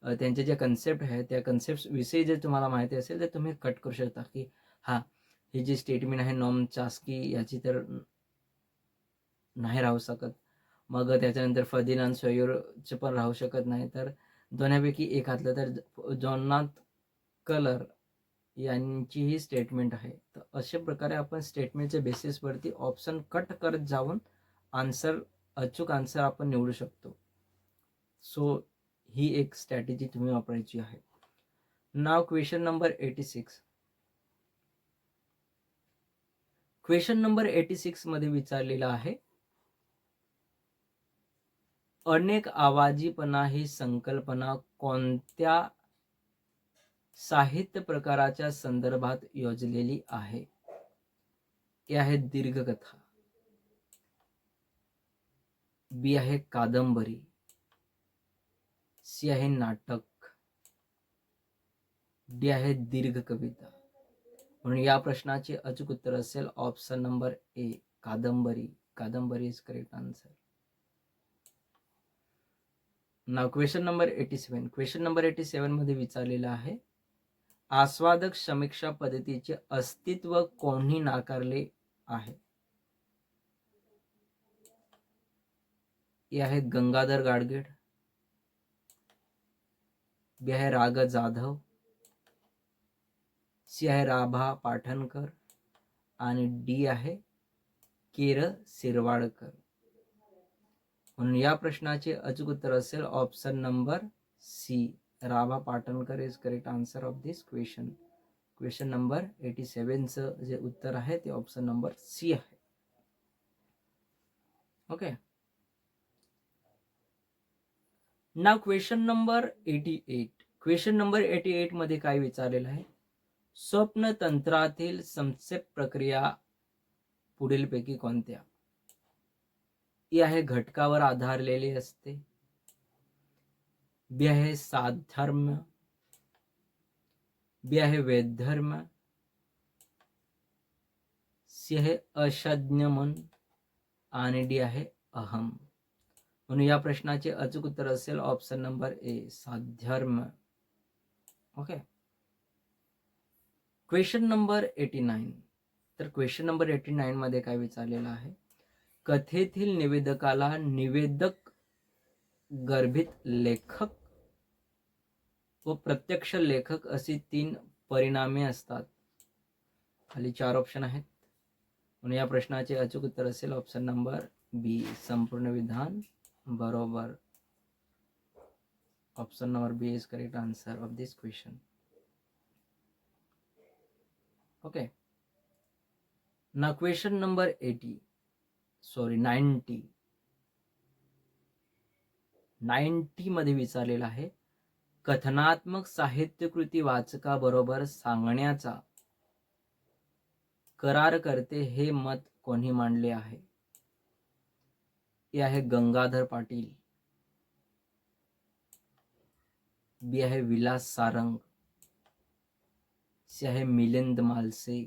त्यांचे जे कन्सेप्ट आहेत त्या कन्सेप्ट विषयी जर तुम्हाला माहिती असेल तर तुम्ही कट करू शकता की हा ही जी स्टेटमेंट आहे नॉम चॉम्स्की याची तर नाही राहू शकत, मग त्याच्यानंतर फर्दिनांद सॉयरचे पण राहू शकत नाही, तर दोन्हीपैकी एक घातलं तर जोनाथ कलर यांची ही स्टेटमेंट आहे. तर अशा प्रकारे आपण स्टेटमेंटच्या बेसिसवरती ऑप्शन कट करत जाऊन अचूक आन्सर आपण निवडू शकतो. सो ही एक स्ट्रॅटेजी तुम्ही वापरायची आहे. नाव क्वेश्चन नंबर 86. क्वेश्चन नंबर 86 मध्ये विचारलेला आहे, अनेक आवाजीपणा ही संकल्पना कोणत्या साहित्य प्रकाराच्या संदर्भात योजलेली आहे? ए आहे दीर्घकथा, बी आहे कादंबरी, सी आहे नाटक, डी आहे दीर्घ कविता. म्हणून या प्रश्नाचे अचूक उत्तर असेल ऑप्शन नंबर ए, कादंबरी. कादंबरी is correct answer. Now question number 87. Question number 87 मध्ये विचारलेला आहे, आस्वादक समीक्षा पद्धतीचे अस्तित्व कोणी नाकारले आहे? हे आहे गंगाधर गाडगीळ, बी आहे राग जाधव, सी आहे राभा पाठणकर आणि डी आहे केर शिरवाडकर. म्हणून या प्रश्नाचे अचूक उत्तर असेल option number C, Rabha Patankar is correct answer of this question. Question number 87चं जे उत्तर आहे ते ऑप्शन नंबर सी आहे. Okay. Now question number 88. Question number 88 मध्ये काय विचारलेलं आहे, स्वप्न तंत्रातील संक्षेप प्रक्रिया पुढीलपैकी कोणत्या? ही आहे घटकावर आधारलेली असते, बी आहे साधर्म्य, बी आहे वैधर्म्य, सी आहे अशज्ञमन आणि डी आहे अहम. म्हणून या प्रश्नाचे अचूक उत्तर असेल ऑप्शन नंबर ए, साधर्म्य. ओके. Question number 89. तर क्वेश्चन नंबर 89 मध्ये काय विचारलेलं आहे, कथेतील निवेदकाला निवेदक, गर्भित लेखक व प्रत्यक्ष लेखक अशी 3 परिणामे असतात. खाली 4 ऑप्शन आहेत. म्हणून या प्रश्नाचे अचूक उत्तर असेल ऑप्शन नंबर बी, संपूर्ण विधान बरोबर. Option number B is correct answer of this question. Okay. Now question number 90 मध्ये विचारलेला आहे, कथनात्मक साहित्यकृती वाचकाबरोबर सांगण्याचा करार करते हे मत कोणी मांडले आहे? हे आहे गंगाधर पाटील, बी आहे विलास सारंग, सी आहे मिलिंद मालसे,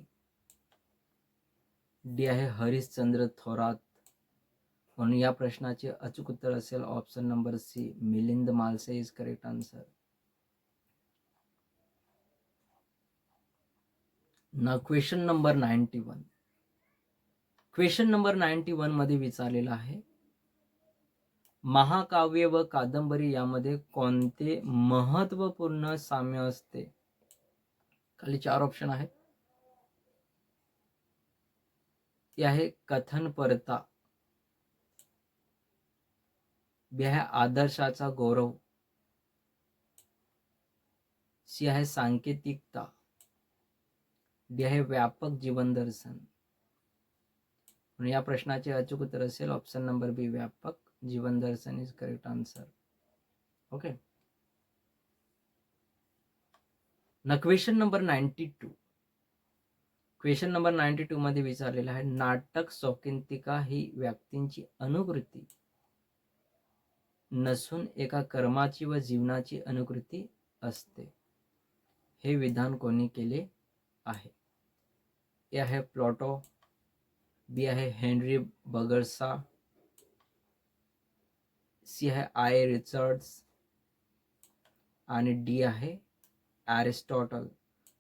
डी आहे हरिश्चंद्र थोरात. म्हणून या प्रश्नाचे अचूक उत्तर असेल option number C, Milind Malshe is correct answer. Now question number 91. Question number 91 मध्ये विचारलेला आहे, महाकाव्य व कादंबरी यामध्ये कोणते महत्वपूर्ण साम्य असते? खाली 4 ऑप्शन आहेत. ते आहे कथनपरता, बी आहे आदर्शाचा गौरव, सी आहे सांकेतिकता, डी आहे व्यापक जीवन दर्शन. म्हणून या प्रश्नाचे अचूक उत्तर असेल ऑप्शन नंबर बी, व्यापक जीवन दर्शन is correct answer. Okay. Now question number 92. Question number 92 मध्ये विचारलेला आहे, नाटक शौकिंतिका ही व्यक्तींची अनुकृती नसून एका कर्माची व जीवनाची अनुकृती असते. हे विधान कोणी केले आहे? ए आहे प्लॉटो, बी आहे हेनरी बगर्सा, सी आहे आय रिचर्ड्स आणि डी आहे ॲरिस्टॉटल.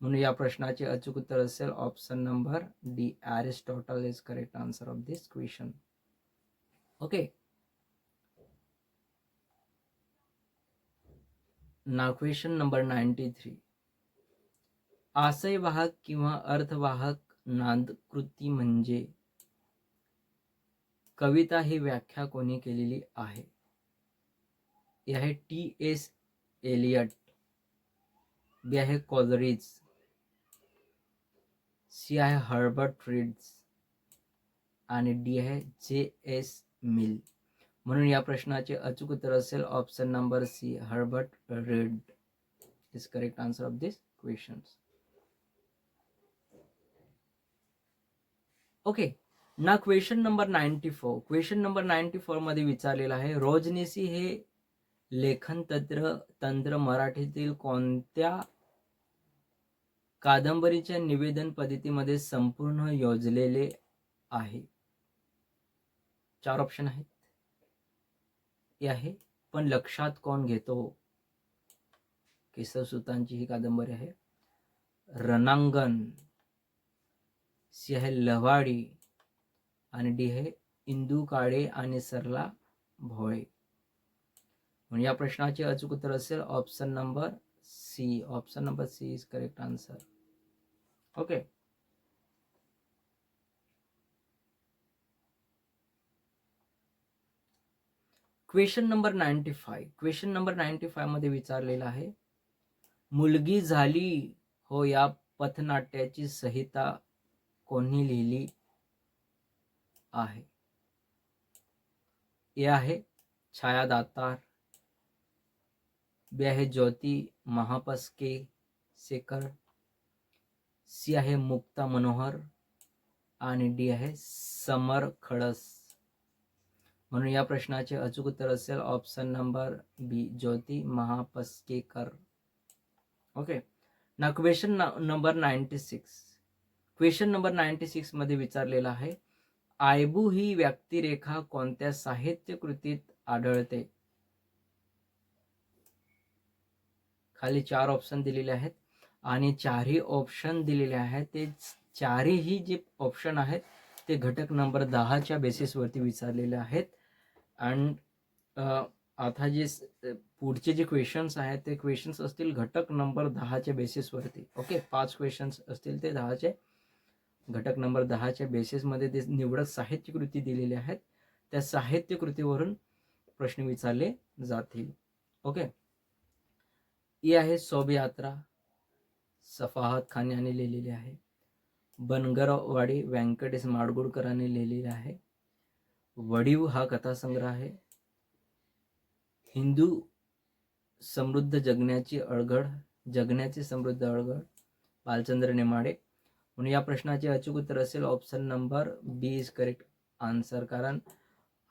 म्हणून या प्रश्नाचे अचूक उत्तर असेल option number D, Aristotle is correct answer of this question. Okay. Now question number 93. आशयवाहक किंवा अर्थवाहक नादकृती म्हणजे कविता ही व्याख्या कोणी केलेली आहे? हे आहे टी.एस. एलियट, बी आहे कॉलरिज, सी आहे हर्बर्ट रीड्स आणि डी आहे जे.एस. मिल. म्हणून या प्रश्नाचे अचूक उत्तर असेल option number C, Herbert Read is correct answer of this question. Okay. Now question number 94. Question number 94 मध्ये विचारलेला आहे, रोजनिशी हे लेखन तंत्र मराठीतील कोणत्या कादंबरीच्या निवेदन पद्धतीमध्ये संपूर्ण योजलेले आहे? 4 ऑप्शन आहेत. हे आहे पण लक्षात कोण घेतो, केशवसुतांची ही कादंबरी आहे. रणांगण, सी आहे लवाडी आणि डी आहे इंदू काळे आणि सरला भोळे. म्हणून या प्रश्नाचे अचूक उत्तर असेल option number C. Option number C is correct answer. Okay. Question number 95. Question number 95 मध्ये विचारलेला आहे, मुलगी झाली हो या पथनाट्याची संहिता कोणी लिहिली आहे? ए आहे छाया दातार, बी आहे ज्योती महापस्के सेकर, सी आहे मुक्ता मनोहर आणि डी आहे समर खडस. म्हणून या प्रश्नाचे अचूक उत्तर असेल ऑप्शन नंबर बी, ज्योती महापस्केकर. Okay. Now question number 96. Question number 96 मध्ये विचारलेला आहे, आयबू ही व्यक्तिरेखा कोणत्या साहित्य कृतीत आढळते? खाली 4 ऑप्शन दिलेले आहेत आणि 4ही ऑप्शन दिलेले आहेत. ते 4ही जे ऑप्शन आहेत ते घटक नंबर 10च्या बेसिसवरती विचारलेले आहेत. अँड आता जे पुढचे जे क्वेश्चन्स आहेत ते क्वेश्चन्स असतील घटक नंबर 10च्या बेसिसवरती. ओके. 5 क्वेश्चन्स असतील ते 10चे घटक नंबर 10च्या बेसिसमध्ये ते निवडक साहित्य कृती दिलेले आहेत. त्या साहित्य कृतीवरून प्रश्न विचारले जातील. ओके. ही आहे शोभ यात्रा, सफाहत खान यांनी लिहिलेली आहे. बनगरवाडी व्यंकटेश माडगुळकरांनी लिहिलेली आहे. वडीव हा कथासंग्रह आहे. हिंदू समृद्ध जगण्याची समृद्ध अडगळ, बालचंद्र नेमाडे. म्हणून या प्रश्नाचे अचूक उत्तर असेल option number B is correct answer. कारण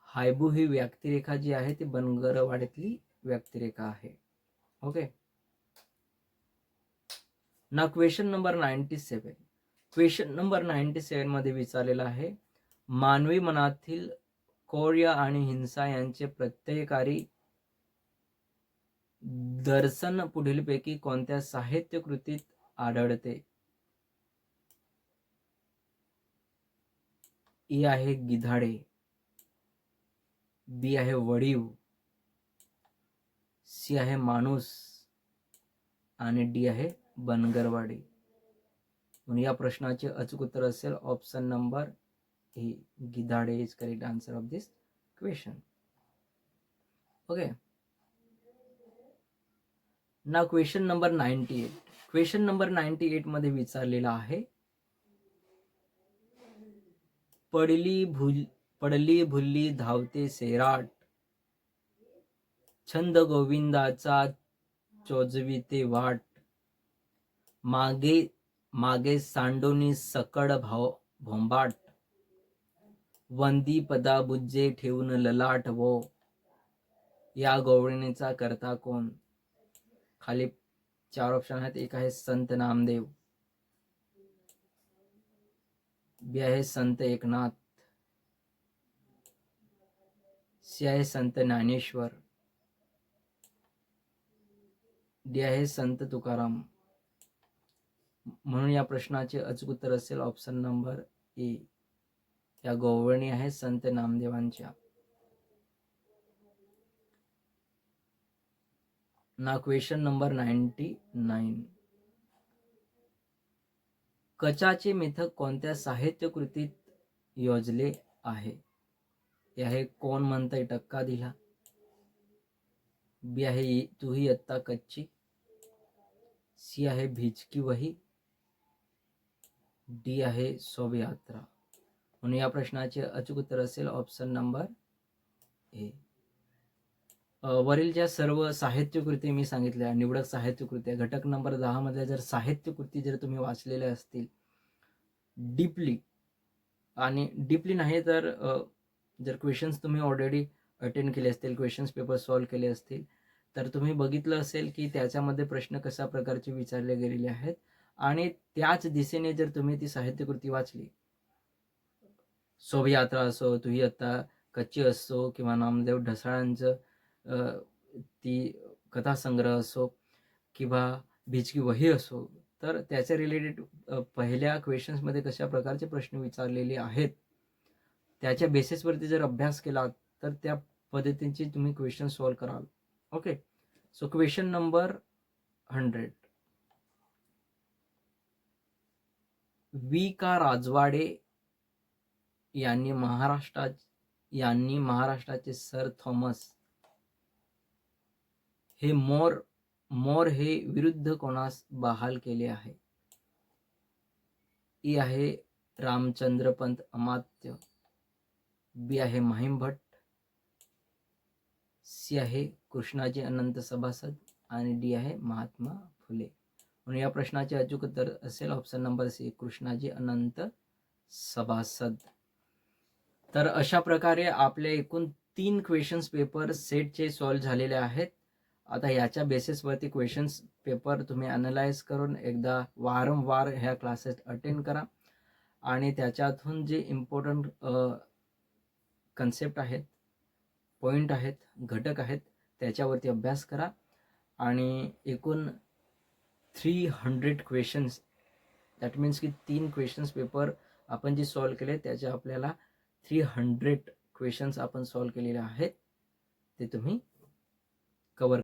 हायबू ही व्यक्तिरेखा जी आहे ती बनगरवाडीतली व्यक्तिरेखा आहे. Okay. Now question number 97. Question number 97 मध्ये विचारलेला आहे, मानवी मनातील क्रोध आणि हिंसा यांचे प्रत्ययकारी दर्शन पुढीलपैकी कोणत्या साहित्य कृतीत आढळते? ई आहे गिधाडे, बी आहे वडीव, सी आहे माणूस आणि डी आहे बनगरवाडी. म्हणून या प्रश्नाचे अचूक उत्तर असेल ऑप्शन नंबर ए, गिधाडे is correct answer of this question. Okay. Now question number 98. Question number 98 मध्ये विचारलेला आहे, पडली भुल्ली धावते सैराट, छंद गोविंदाचा चोजविते वाट, मागे मागे सांडोनी सकड भोंबाट, वंदी पदा बुज्जे ठेवून ललाट वो, या गवळणीचा करता कोण? खाली 4 ऑप्शन आहेत. एक आहे संत नामदेव, बी आहे संत एकनाथ, सी आहे संत ज्ञानेश्वर, डी आहे संत तुकाराम. म्हणून या प्रश्नाचे अचूक उत्तर असेल ऑप्शन नंबर ए. या गवळणी आहे संत नामदेवांच्या. ना क्वेश्चन नंबर 99. कचाचे मिथक कोणत्या साहित्य कृतीत योजले आहे? हे आहे कोण म्हणतंय टक्का दिला, बी आहे तू ही आत्ता कच्ची, सी आहे भिजकी वही, डी आहे शोभायात्रा. म्हणून या प्रश्नाचे अचूक उत्तर असेल ऑप्शन नंबर ए. वरील ज्या सर्व साहित्यकृती मी सांगितल्या, निवडक साहित्यकृत्या, घटक नंबर 10 मधल्या जर साहित्यकृती जर तुम्ही वाचलेल्या असतील डीपली, आणि डीपली नाही तर जर क्वेश्चन्स तुम्ही ऑलरेडी अटेंड केले असतील, क्वेश्चन्स पेपर सॉल्व्ह केले असतील, तर तुम्ही बघितलं असेल की त्याच्यामध्ये प्रश्न कशा प्रकारचे विचारले गेलेले आहेत, आणि त्याच दिशेने जर तुम्ही ती साहित्यकृती वाचली, शोभायात्रा असो, तू ही आत्ता कच्ची असो, किंवा नामदेव ढसाळांचं ती कथासंग्रह असो, किंवा भिजकी वही असो, तर त्याच्या रिलेटेड पहिल्या क्वेश्चन्समध्ये कशा प्रकारचे प्रश्न विचारलेले आहेत त्याच्या बेसिसवरती जर अभ्यास केला तर त्या पद्धतीचे तुम्ही क्वेश्चन सॉल्व्ह कराल. Okay, so question number 100. V. K. Rajwade यांनी महाराष्ट्राचे सर थॉमस हे मोर हे विरुद्ध कोणास बहाल केले आहे? ई आहे रामचंद्रपंत अमात्य, बी आहे महिम भट्ट, सी आहे कृष्णाजी अनंत सभासद, आणि डी आहे महात्मा फुले. म्हणून या प्रश्नाचे अचूक उत्तर असेल ऑप्शन नंबर सी, कृष्णाजी अनंत सभासद. तर अशा प्रकारे आपले एकूण 3 क्वेश्चन्स पेपर सेटचे सॉल्व्ह झालेले आहेत. आता याच्या बेसिसवरती क्वेश्चन्स पेपर तुम्ही अनालाइज करून एकदा वारंवार ह्या क्लासेस अटेंड करा, आणि त्याच्यातून जे इम्पॉर्टंट कन्सेप्ट आहेत, पॉईंट आहेत, घटक आहेत, त्याच्यावरती अभ्यास करा. आणि एकूण 300 क्वेश्चन्स, दॅट मीन्स की 3 क्वेश्चन्स पेपर आपण जे सॉल्व्ह केले त्याचे आपल्याला 300 क्वेश्चन्स आपण सॉल्व्ह केलेले आहेत, ते तुम्ही